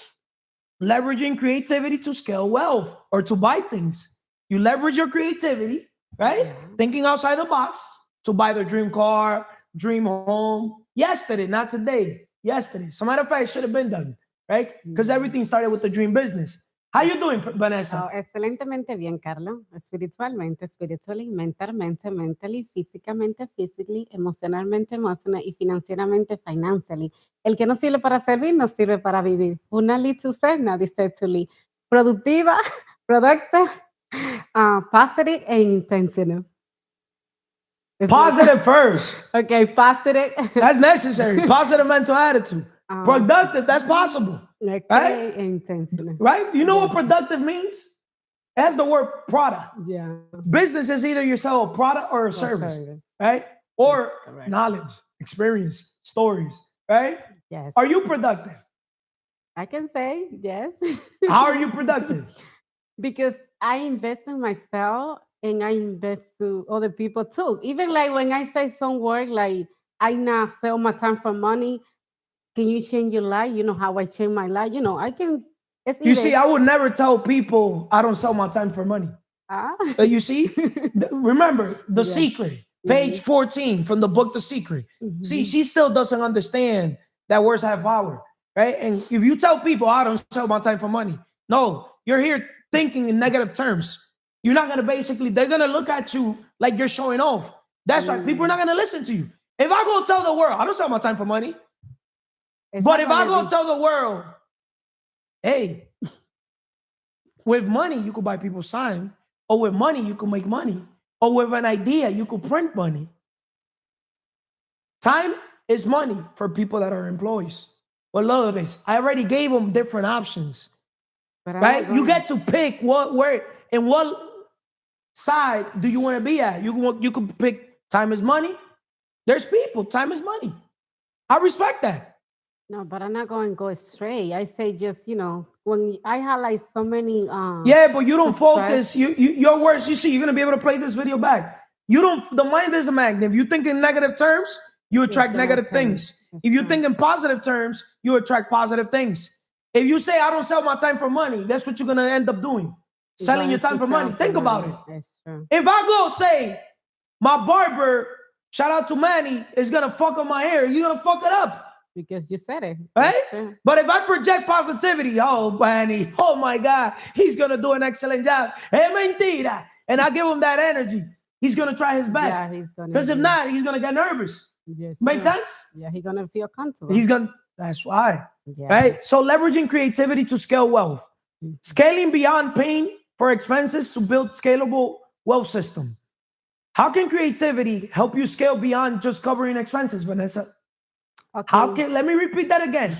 leveraging creativity to scale wealth or to buy things. You leverage your creativity, right? Thinking outside the box to buy the dream car, dream home. Yesterday, not today. Yesterday. As a matter of fact, it should have been done, right? Because everything started with the dream business. How you doing, Vanessa? Excelentemente bien, Carlos. Espiritualmente, spiritually, mentalmente, mentally, físicamente, physically, emocionalmente, emotional, y financieramente, financially. El que no sirve para servir, no sirve para vivir. Una lead to serve, nadie said to lead. Productiva, productive, positive, e intentional. Positive first. Okay, positive. That's necessary. Positive mental attitude. Productive, that's possible. Okay, right? Intentional. Right? You know what productive means? It has the word product. Yeah. Business is either you sell a product or a service, right? Or knowledge, experience, stories, right? Yes. Are you productive? I can say yes. How are you productive? Because I invest in myself and I invest to other people too. Even like when I say some work, like I not sell my time for money. Can you change your life? You know how I change my life? I can. You see, I would never tell people I don't sell my time for money. You see? Remember, The Secret, page 14 from the book The Secret. See, she still doesn't understand that words have power, right? And if you tell people I don't sell my time for money, no, you're here thinking in negative terms. You're not going to basically, they're going to look at you like you're showing off. That's why people are not going to listen to you. If I go tell the world, I don't sell my time for money. But if I go tell the world, hey, with money, you could buy people's time. Or with money, you could make money. Or with an idea, you could print money. Time is money for people that are employees. But look at this. I already gave them different options. Right? You get to pick where, and what side do you want to be at? You can pick time is money. There's people, time is money. I respect that. No, but I'm not going to go straight. I say just, when I highlight so many yeah, but you don't focus. Your words, you see, you're going to be able to play this video back. The mind is a magnet. If you think in negative terms, you attract negative things. If you think in positive terms, you attract positive things. If you say, I don't sell my time for money, that's what you're going to end up doing. Selling your time for money. Think about it. That's true. If I go say, my barber, shout out to Manny, is going to fuck up my hair, you're going to fuck it up. Because you said it. Right? But if I project positivity, oh, Manny, oh my God, he's going to do an excellent job. Hey, mentira. And I give him that energy. He's going to try his best. Yeah, he's going to. Because if not, he's going to get nervous. Yes. Make sense? Yeah, he's going to feel comfortable. That's why. Yeah. Right? So leveraging creativity to scale wealth. Scaling beyond pain for expenses to build scalable wealth system. How can creativity help you scale beyond just covering expenses, Vanessa? Okay. Let me repeat that again.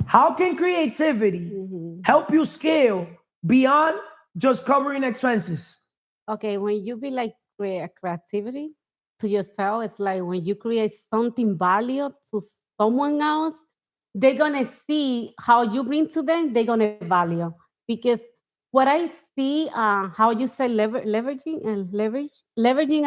How can creativity help you scale beyond just covering expenses? Okay, when you be like creativity to yourself, it's like when you create something value to someone else, they're gonna see how you bring to them, they're gonna value. Because what I see, how you say leveraging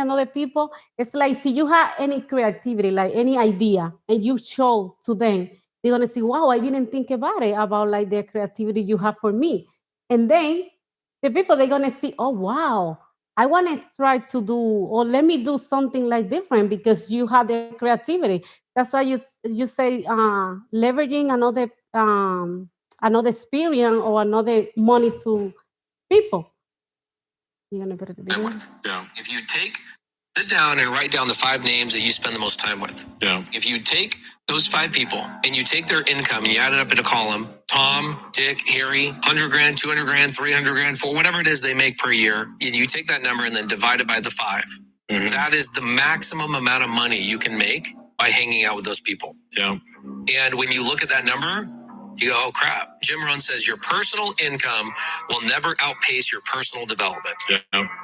another people, it's like, see, you have any creativity, like any idea, and you show to them, they're gonna see, wow, I didn't think about it, about like the creativity you have for me. And then the people, they're gonna see, oh, wow, I wanna try to do, or let me do something like different because you have the creativity. That's why you say leveraging another experience or another money to people. You're gonna put it video? Yeah. If you sit down and write down the 5 names that you spend the most time with. Yeah. If you take those 5 people and you take their income and you add it up in a column, Tom, Dick, Harry, 100 grand, 200 grand, 300 grand, for whatever it is they make per year, and you take that number and then divide it by the 5. Mhm. That is the maximum amount of money you can make by hanging out with those people. Yeah. And when you look at that number, you go, oh crap. Jim Rohn says your personal income will never outpace your personal development. Yeah.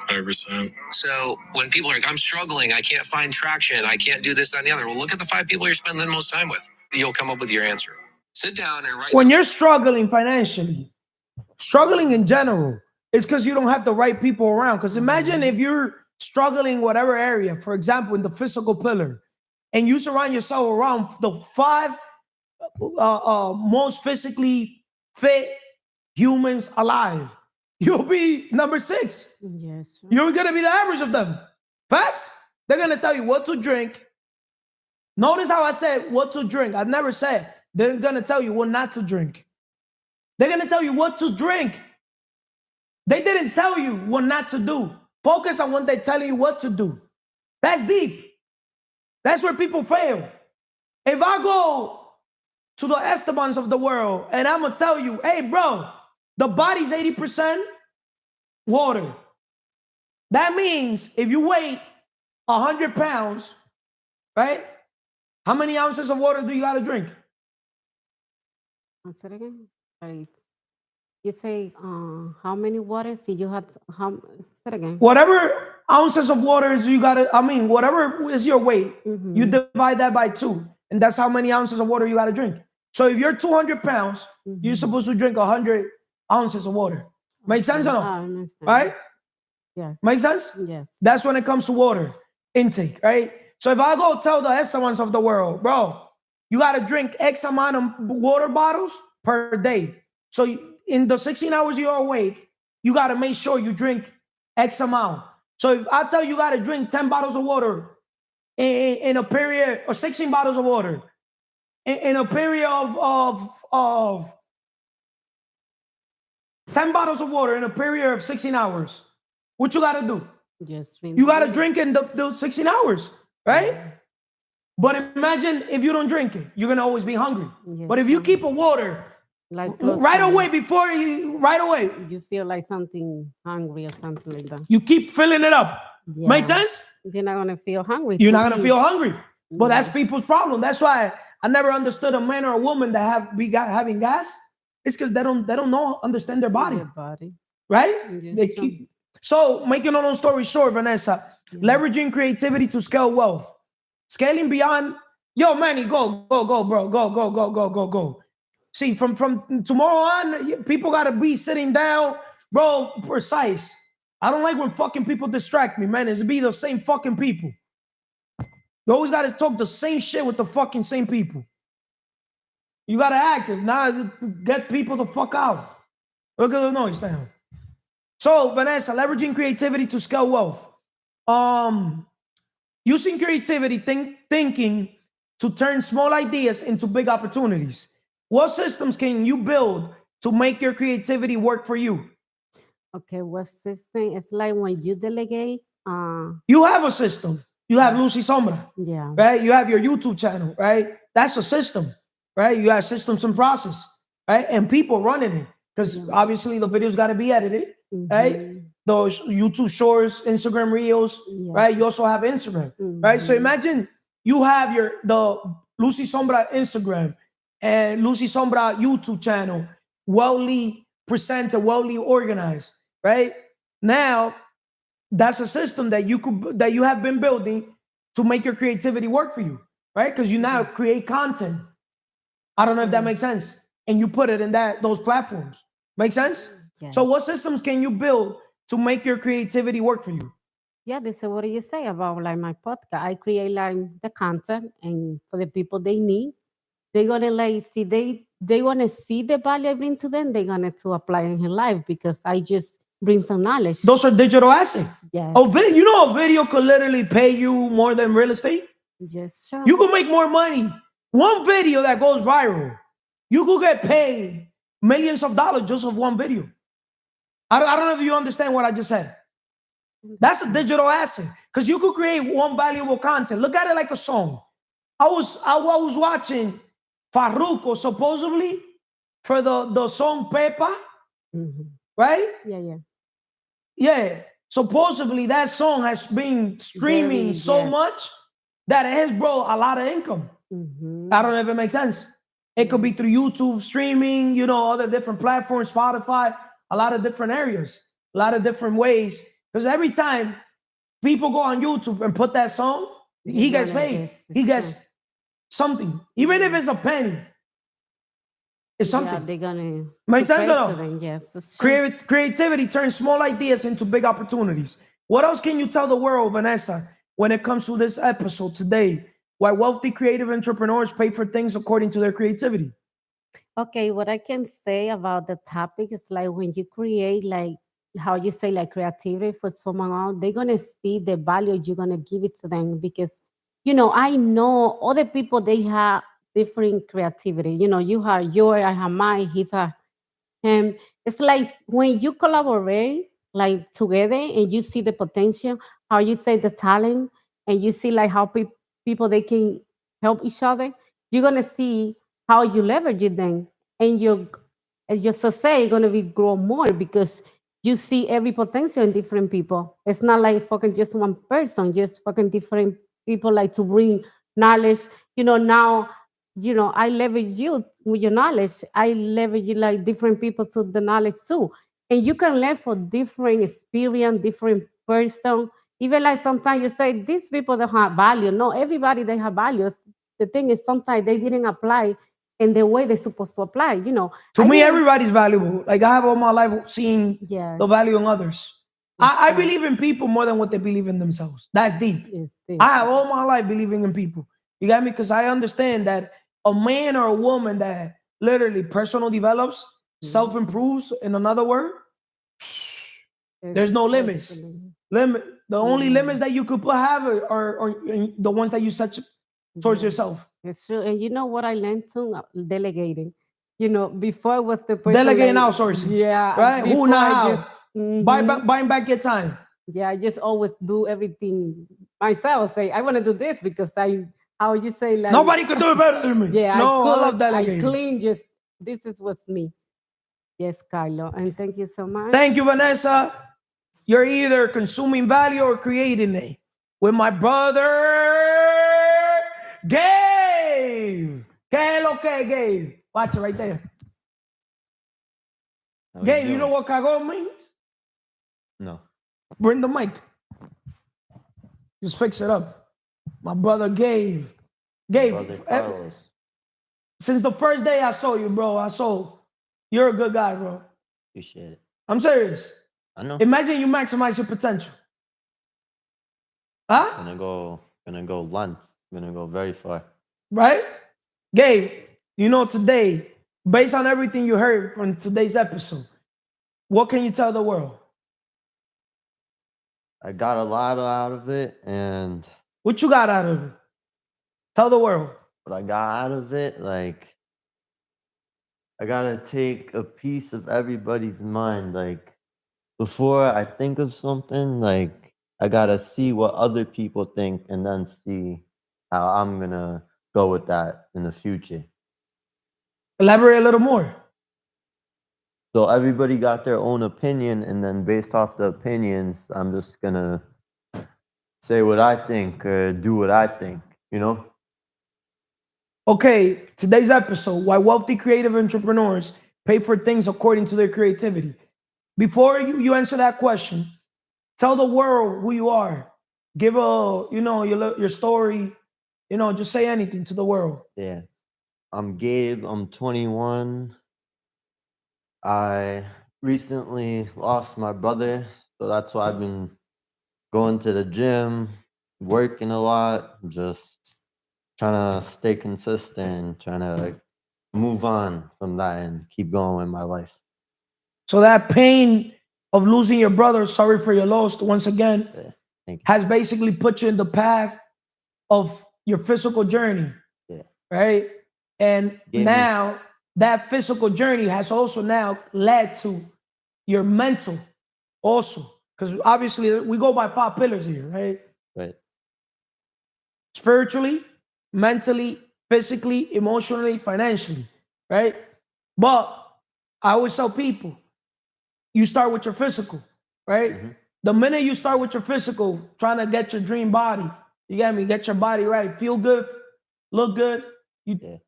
100%. So when people are like, I'm struggling, I can't find traction, I can't do this, that, and the other. Well, look at the 5 people you're spending the most time with. You'll come up with your answer. Sit down and write. When you're struggling financially, struggling in general, it's because you don't have the right people around. Because imagine if you're struggling whatever area, for example, in the physical pillar, and you surround yourself around the 5 most physically fit humans alive, you'll be number 6. Yes. You're going to be the average of them. Facts? They're going to tell you what to drink. Notice how I said what to drink. I never said they're going to tell you what not to drink. They're going to tell you what to drink. They didn't tell you what not to do. Focus on what they're telling you what to do. That's deep. That's where people fail. If I go to the Estebans of the world and I'm going to tell you, hey, bro, the body's 80% water. That means if you weigh 100 pounds, right? How many ounces of water do you got to drink? Say it again. Right. You say how many waters do you have? Say it again. Whatever ounces of water you got to, whatever is your weight, you divide that by 2. And that's how many ounces of water you got to drink. So if you're 200 pounds, you're supposed to drink 100 ounces of water. Make sense or no? Right? Yes. Make sense? Yes. That's when it comes to water intake, right? So if I go tell the Estebans of the world, bro, you got to drink X amount of water bottles per day. So in the 16 hours you're awake, you got to make sure you drink X amount. So if I tell you got to drink 10 bottles of water in a period, or 16 bottles of water in a period of 10 bottles of water in a period of 16 hours. What you got to do? Just drink. You got to water. drink in the 16 hours, right? But imagine if you don't drink it, you're going to always be hungry. Yes, But if you sir. keep a water Like close right to you. away, before you, right away, You feel like something hungry or something like that. you keep filling it up. Yeah. Make sense? You're not gonna feel hungry. You're to not going to eat. feel hungry. But that's Yeah. people's problem. That's why I never understood a man or a woman that having gas. It's because they don't understand their body, Your body. right? Yes, They sir. keep. So making a long story short, Vanessa, Yeah. leveraging creativity to scale wealth, scaling beyond. Yo, Manny, go, bro, go. See, from tomorrow on, people gotta be sitting down, bro. Precise. I don't like when fucking people distract me, man. It's be the same fucking people. You always gotta talk the same shit with the fucking same people. You gotta act it. Now get people the fuck out. Look at the noise down. So, Vanessa, leveraging creativity to scale wealth. Using creativity, thinking to turn small ideas into big opportunities. What systems can you build to make your creativity work for you? Okay, what system? It's like when you delegate. You have a system. You have Lucy Sombra, Yeah. right? You have your YouTube channel, right? That's a system, right? You have systems and process, right? And people running it because obviously the videos got to be edited, right? Mhm. Those YouTube shorts, Instagram reels, Yeah. right? You also have Instagram, right? So Mhm. imagine you have the Lucy Sombra Instagram and Lucy Sombra YouTube channel, wellly presented, wellly organized, right? Now that's a system that you have been building to make your creativity work for you, right? Because you now create content. I don't know if that makes sense, and you put it in those platforms. Make sense? Yes. So, what systems can you build to make your creativity work for you? Yeah, this is what you say about like my podcast. I create like the content, and for the people they need, they're gonna like see they wanna see the value I bring to them. They're gonna to apply in her life because I just bring some knowledge. Those are digital assets. Yes. You know, a video could literally pay you more than real estate. Yes, sure. You could make more money. One video that goes viral, you could get paid millions of dollars just of one video. I don't know if you understand what I just said. That's a digital asset because you could create one valuable content. Look at it like a song. I was watching Farruko supposedly for the song Pepa, Mhm. right? Yeah. Yeah. Supposedly that song has been streaming Very, so yes. much that it has brought a lot of income. Mhm. I don't know if it makes sense. It could be through YouTube streaming, other different platforms, Spotify, a lot of different areas, a lot of different ways. Because every time people go on YouTube and put that song, he gets paid. He gets something, even if it's a penny. It's Yeah, something. they're gonna Make sense or pay to no? them. Yes, that's true. Creativity turns small ideas into big opportunities. What else can you tell the world, Vanessa, when it comes to this episode today? Why wealthy creative entrepreneurs pay for things according to their creativity? Okay, what I can say about the topic is like when you create like how you say like creativity for someone else, they're gonna see the value you're gonna give it to them because I know other people they have different creativity. You have your, I have mine, he's a him. It's like when you collaborate like together and you see the potential, how you say the talent, and you see like how people they can help each other, you're gonna see how you leverage it then, and your success gonna be grow more because you see every potential in different people. It's not like fucking just one person, just fucking different people like to bring knowledge. Now I leverage you with your knowledge. I leverage you like different people to the knowledge too. And you can learn from different experience, different person. Even like sometimes you say these people don't have value. No, everybody they have values. The thing is sometimes they didn't apply in the way they're supposed to apply. To me, everybody's valuable. Like I have all my life seen Yes. the value in others. Yes, I sir. believe in people more than what they believe in themselves. That's deep. It's this. I have all my life believing in people. You got me? Because I understand that a man or a woman that literally personal develops, self-improves, in another word, there's no limits. The only limits that you could have are the ones that you set towards yourself. It's true. And you know what I learned too? Delegating. You know, before was the person Delegate and like, outsourcing. yeah, Right? Who, before not I how. just Buying back your time. yeah, I just always do everything myself. Say I want to do this because how you say like Nobody could do it better than me. yeah, No, I love I delegating. clean just this is what's me. Yes, Carlo, and thank you so much. Thank you, Vanessa. You're either consuming value or creating it. With my brother, Gabe. ¿Qué es lo que, Gabe? Watch it right there. Gabe, you know what cagón means? No. Bring the mic. Just fix it up. My brother, Gabe. Gabe, Brother Carlos. since the first day I saw you, bro, you're a good guy, bro. Appreciate it. I'm serious. I know. Imagine you maximize your potential. Huh? Gonna go lunch. Gonna go very far. Right? Gabe, you know, today, based on everything you heard from today's episode, what can you tell the world? I got a lot out of it, and What you got out of it? Tell the world. what I got out of it, like, I gotta take a piece of everybody's mind. Like, before I think of something, like, I gotta see what other people think and then see how I'm gonna go with that in the future. Elaborate a little more. So everybody got their own opinion, and then based off the opinions, I'm just gonna say what I think or do what I think, you know? Okay, today's episode, why wealthy creative entrepreneurs pay for things according to their creativity. Before you answer that question, tell the world who you are. Give your story, just say anything to the world. Yeah. I'm Gabe, I'm 21. I recently lost my brother, so that's why I've been going to the gym, working a lot, just trying to stay consistent, trying to move on from that and keep going with my life. So that pain of losing your brother, sorry for your loss, once again, Thank you. has basically put you in the path of your physical journey. Yeah. Right? And Gave me now that physical journey has also now led to your mental also. Because obviously we go by 5 pillars here, right? Right. Spiritually, mentally, physically, emotionally, financially, right? But I always tell people, you start with your physical, right? Mm-hmm. The minute you start with your physical, trying to get your dream body, you get me, get your body right, feel good, look good,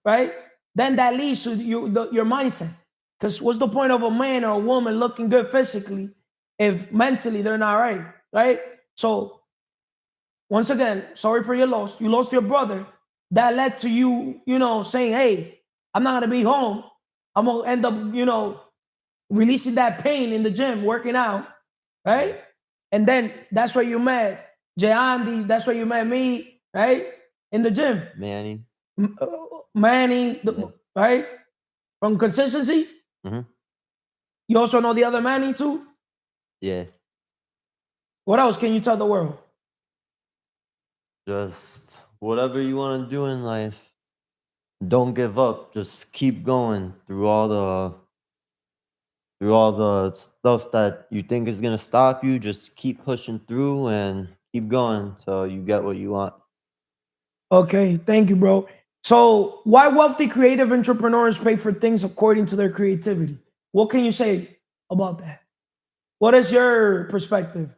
right? Then that leads to your mindset. Because what's the point of a man or a woman looking good physically if mentally they're not right, right? So once again, sorry for your loss. You lost your brother. That led to you, saying, hey, I'm not going to be home. I'm going to end up, releasing that pain in the gym, working out, right? And then that's where you met Jay Andy. That's where you met me, right? In the gym. Manny. Manny, right? From consistency. Mm-hmm. You also know the other Manny too? Yeah. What else can you tell the world? Just whatever you want to do in life, don't give up. Just keep going through all the stuff that you think is gonna stop you. Just keep pushing through and keep going till you get what you want. Okay, thank you, bro. So why wealthy creative entrepreneurs pay for things according to their creativity? What can you say about that? What is your perspective?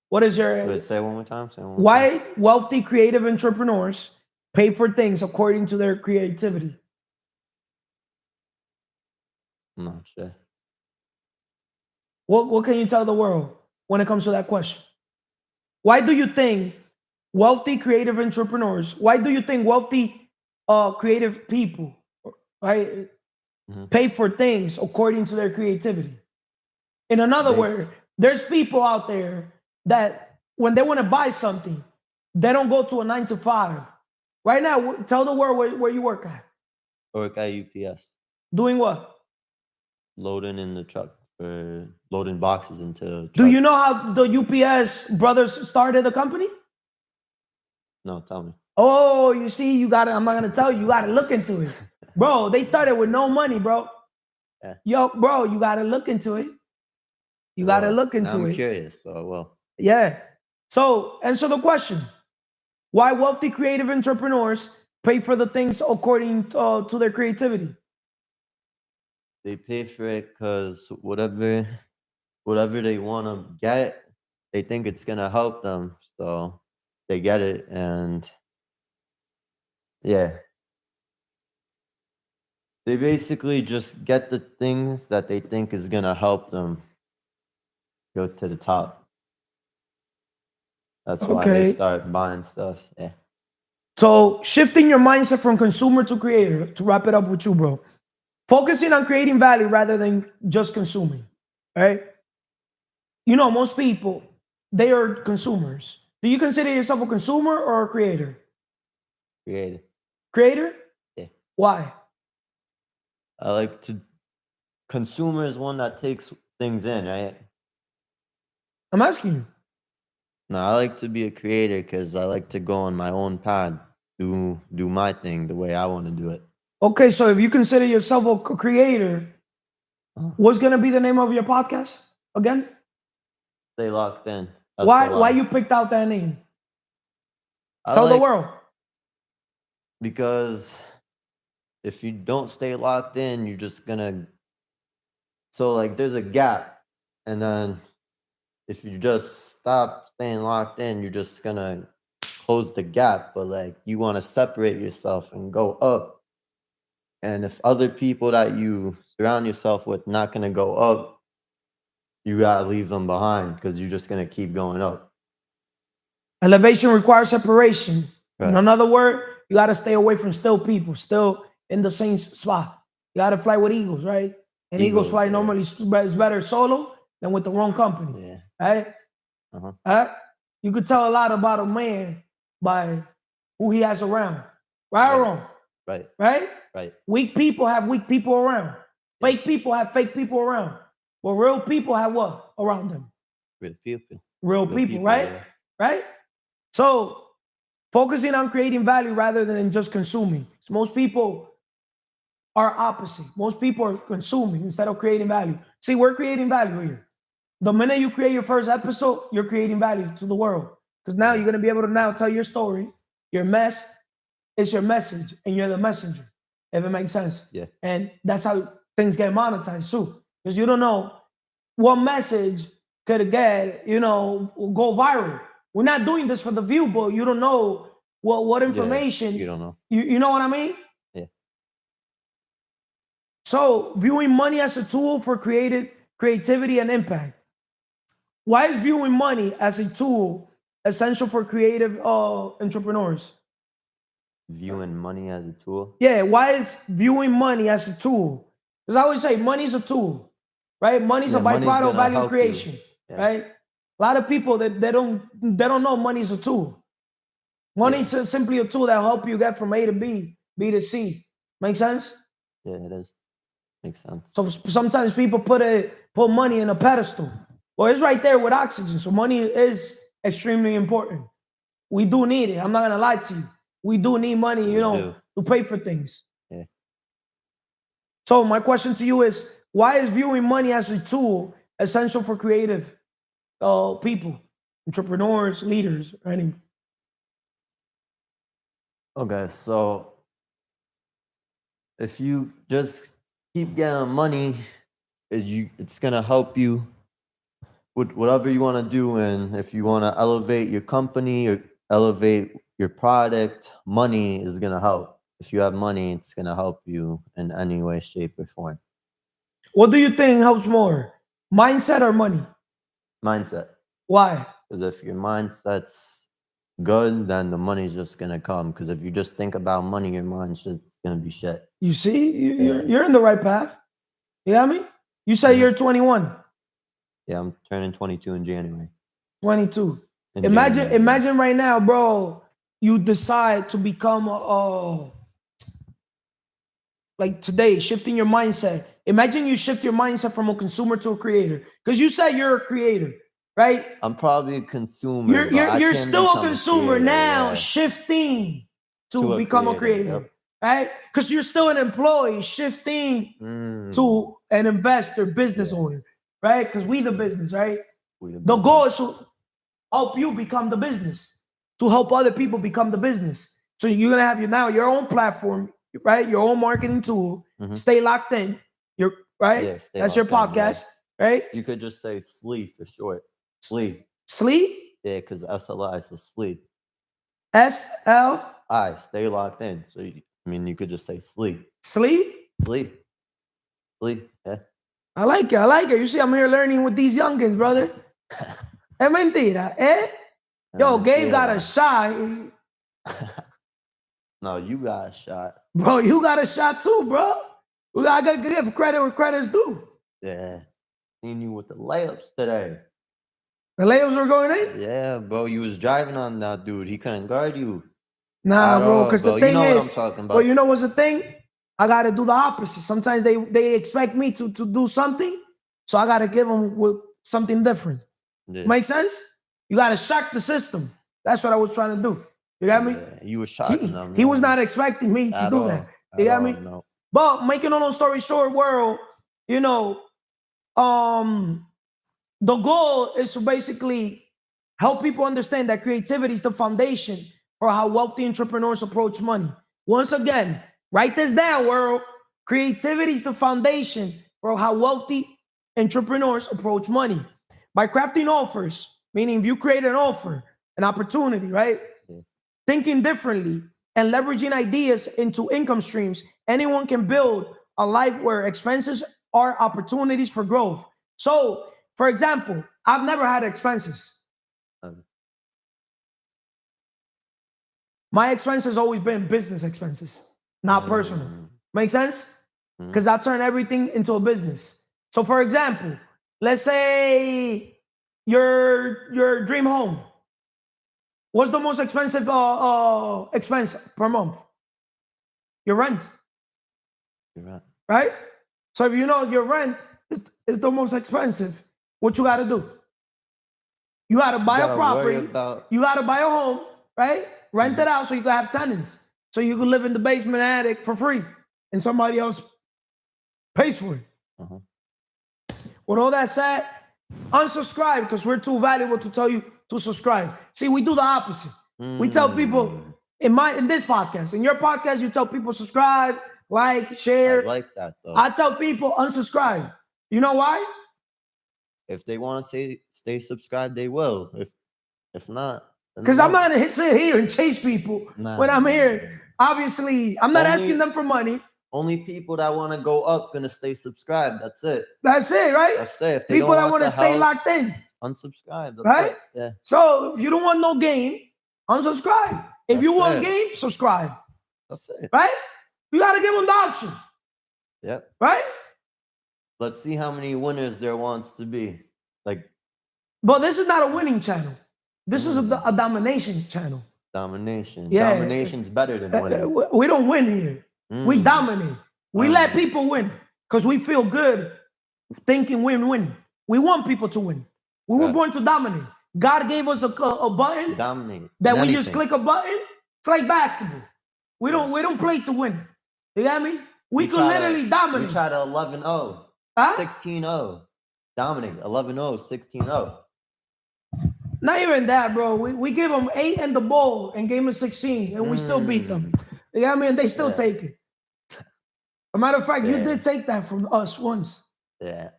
What is your... Wait, say it one more time. Why wealthy creative entrepreneurs pay for things according to their creativity? I'm not sure. What can you tell the world when it comes to that question? Why do you think wealthy creative entrepreneurs, why do you think wealthy creative people, right, pay for things according to their creativity? In another word, there's people out there that when they want to buy something, they don't go to a 9-to-5. Right now, tell the world where you work at. I work at UPS. Doing what? Loading in the truck, for loading boxes into truck. Do you know how the UPS brothers started the company? No, tell me. Oh, you see, I'm not going to tell you. You got to look into it. Bro, they started with no money, bro. Yeah. Yo, bro, you gotta look into it. You gotta Well, look now into I'm it. curious, so I will. Yeah. So answer the question. Why wealthy creative entrepreneurs pay for the things according to their creativity? They pay for it because whatever they want to get, they think it's gonna help them, so they get it, and yeah, they basically just get the things that they think is gonna help them go to the top. That's why they Okay. start buying stuff. Yeah. So shifting your mindset from consumer to creator, to wrap it up with you, bro. Focusing on creating value rather than just consuming. Right? You know, most people, they are consumers. Do you consider yourself a consumer or a creator? Creative. Creator? Yeah. Why? I like to. Consumer is one that takes things in, right? I'm asking you. No, I like to be a creator because I like to go on my own path, do my thing the way I want to do it. Okay, so if you consider yourself a creator, what's gonna be the name of your podcast again? Stay locked in. Why you picked out that name? Tell the world. Because if you don't stay locked in, you're just gonna. So like, there's a gap, and then if you just stop staying locked in, you're just gonna close the gap. But like, you want to separate yourself and go up. And if other people that you surround yourself with not gonna go up, you gotta leave them behind because you're just gonna keep going up. Elevation requires separation. In Right. another word, you gotta stay away from still people, still in the same spot. You gotta fly with eagles, right? And eagles fly Eagles, normally is better solo than with the wrong company, Yeah. right? Uh-huh. You could tell a lot about a man by who he has around, right or Right. wrong, Right. right? Right. Weak people have weak people around. Fake people have fake people around. But real people have what around them? Real people. Real people, right? Yeah. Right? So focusing on creating value rather than just consuming. So most people are opposite. Most people are consuming instead of creating value. See, we're creating value here. The minute you create your first episode, you're creating value to the world. Because now you're going to be able to now tell your story, your mess, it's your message, and you're the messenger, if it makes sense. Yeah. And that's how things get monetized too. Because you don't know what message could get, go viral. We're not doing this for the view, but you don't know what information. You don't know. You know what I mean? Yeah. So viewing money as a tool for creativity and impact. Why is viewing money as a tool essential for creative entrepreneurs? Viewing money as a tool. Yeah, why is viewing money as a tool? Because I always say money is a tool, right? Money's a byproduct of value creation, right? A lot of people that they don't know money is a tool. Money is simply a tool that help you get from A to B, B to C. Make sense? Yeah, it is. Makes sense. So sometimes people put money in a pedestal. Well, it's right there with oxygen. So money is extremely important. We do need it. I'm not gonna lie to you. We do need money, to pay for things. Yeah. So my question to you is, why is viewing money as a tool essential for creative people, entrepreneurs, leaders, any? Okay, so if you just keep getting money, it's gonna help you with whatever you want to do. And if you want to elevate your company or elevate your product, money is gonna help. If you have money, it's gonna help you in any way, shape, or form. What do you think helps more, mindset or money? Mindset. Why? Because if your mindset's good, then the money's just gonna come. Because if you just think about money, your mind's just gonna be shit. You see, you're in the right path. You know what I mean? You say you're 21. Yeah, I'm turning 22 in January. 22. Imagine right now, bro, you decide to become like today, shifting your mindset. Imagine you shift your mindset from a consumer to a creator. Because you said you're a creator, right? I'm probably a consumer. You're still a consumer now, shifting to become a creator. Yep. right? Because you're still an employee shifting to an investor, business owner, right? Because we the business, right? The goal is to help you become the business, to help other people become the business. So you're gonna have your own platform, right? Your own marketing tool. Stay locked in. You're right. Yeah, stay That's your locked in, yeah. podcast, right? You could just say SLEE for short. SLEE. Sleep. Yeah, because SLI, so SLEE. SL. Stay locked in. So, you could just say SLEE. Sleep. SLEE. SLEE, yeah. I like it. I like it. You see, I'm here learning with these youngins, brother. Es mentira, eh? Yo, Gabe got a shot. No, you got a shot. Bro, you got a shot too, bro. I got to give credit where credit's due. Yeah. Seen you with the layups today. The layups were going in? Yeah, bro. You was driving on that dude. He couldn't guard you. Nah, bro, because the thing you know is, what I'm talking about. well, you know what's the thing? I got to do the opposite. Sometimes they expect me to do something, so I got to give them with something different. Yeah. Make sense? You got to shock the system. That's what I was trying to do. You got me? Yeah, you were shocking them. He was not expecting me to do that. You got me? No. But making a long story short, world, you know, the goal is to basically help people understand that creativity is the foundation for how wealthy entrepreneurs approach money. Once again, write this down, world. Creativity is the foundation for how wealthy entrepreneurs approach money. By crafting offers, meaning if you create an offer, an opportunity, right? Yeah. Thinking differently and leveraging ideas into income streams, anyone can build a life where expenses are opportunities for growth. So, for example, I've never had expenses. My expense has always been business expenses, not personal. Make sense? Because I turn everything into a business. So, for example, let's say your dream home. What's the most expensive expense per month? Your rent. You're right. Right? So if you know your rent is the most expensive, what you got to do? You got to buy a property. You got to buy a home, right? Rent it out so you can have tenants. So you can live in the basement attic for free and somebody else pays for it. With all that said, unsubscribe because we're too valuable to tell you to subscribe. See, we do the opposite. We tell people in this podcast, in your podcast, you tell people subscribe, like, share. I like that though. I tell people unsubscribe. You know why? If they want to stay subscribed, they will. If not, because I'm not gonna sit here and chase people when I'm here. Obviously, I'm not asking them for money. Only people that want to go up gonna stay subscribed. That's it. That's it, right? That's it. If they people don't that want to stay locked in, unsubscribe. That's right? It. Yeah. So if you don't want no game, unsubscribe. If you want game, subscribe. That's it. Right? You gotta give them the option. Yep. Right? Let's see how many winners there wants to be. But this is not a winning channel. This is a domination channel. Domination. Yeah. Domination's better than winning. We don't win here. We dominate. We let people win because we feel good thinking win-win. We want people to win. We were born to dominate. God gave us a button that we just click a button. It's like basketball. We don't play to win. You got me? We could literally dominate. We try to 11-0, 16-0. Dominate 11-0, 16-0. Not even that, bro. We give them 8 in the bowl and gave them 16, and we still beat them. You got me? And they still take it. A matter of fact, you did take that from us once. Yeah.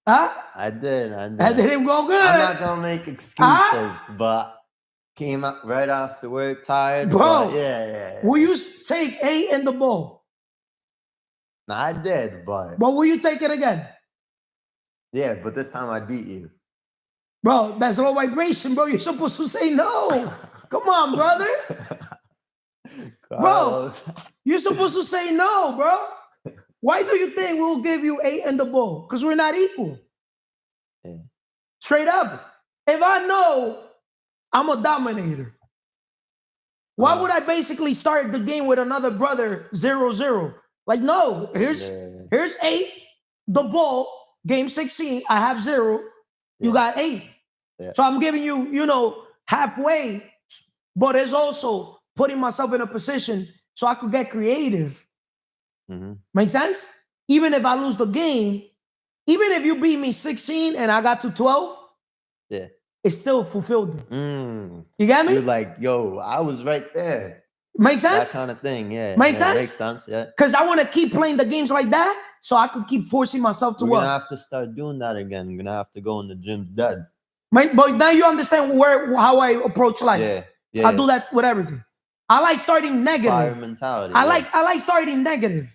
Huh? I did. That didn't go good. I'm not gonna make excuses, but came up right after work, tired. Bro, yeah. Will you take 8 in the bowl? No, I did, but will you take it again? Yeah, but this time I beat you. Bro, that's low vibration, bro. You're supposed to say no. Come on, brother. Bro, you're supposed to say no, bro. Why do you think we'll give you 8 in the bowl? Because we're not equal. Yeah. Straight up. If I know I'm a dominator, why would I basically start the game with another brother 0-0? Like, no, here's 8, the ball, game 16, I have 0, you got 8. Yeah. So I'm giving you, halfway, but it's also putting myself in a position so I could get creative. Mhm. Make sense? Even if I lose the game, even if you beat me 16 and I got to 12, Yeah. it still fulfilled me. Mm. You get me? You're like, yo, I was right there. Make That sense? kind of thing. Yeah. Make yeah, sense? Makes sense. Yeah. Because I want to keep playing the games like that so I could keep forcing myself to We're gonna what? have to start doing that again. We're gonna have to go in the gym's dead. But now you understand how I approach life. Yeah. Yeah. I do that with everything. I like starting Fire negative. mentality. I yeah. like starting negative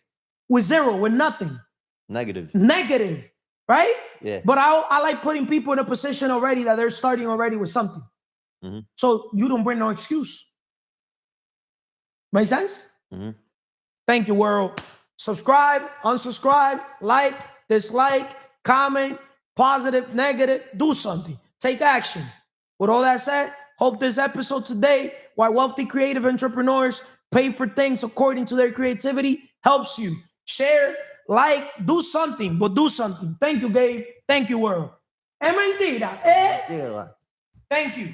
with zero, with nothing. Negative. Negative, right? Yeah. But I like putting people in a position already that they're starting already with something. Mhm. So you don't bring no excuse. Make sense? Mhm. Thank you, world. Subscribe, unsubscribe, like, dislike, comment, positive, negative, do something. Take action. With all that said, hope this episode today, why wealthy creative entrepreneurs pay for things according to their creativity, helps you. Share, like, do something, but do something. Thank you, Gabe. Thank you, world. Es mentira. Yeah. Thank you.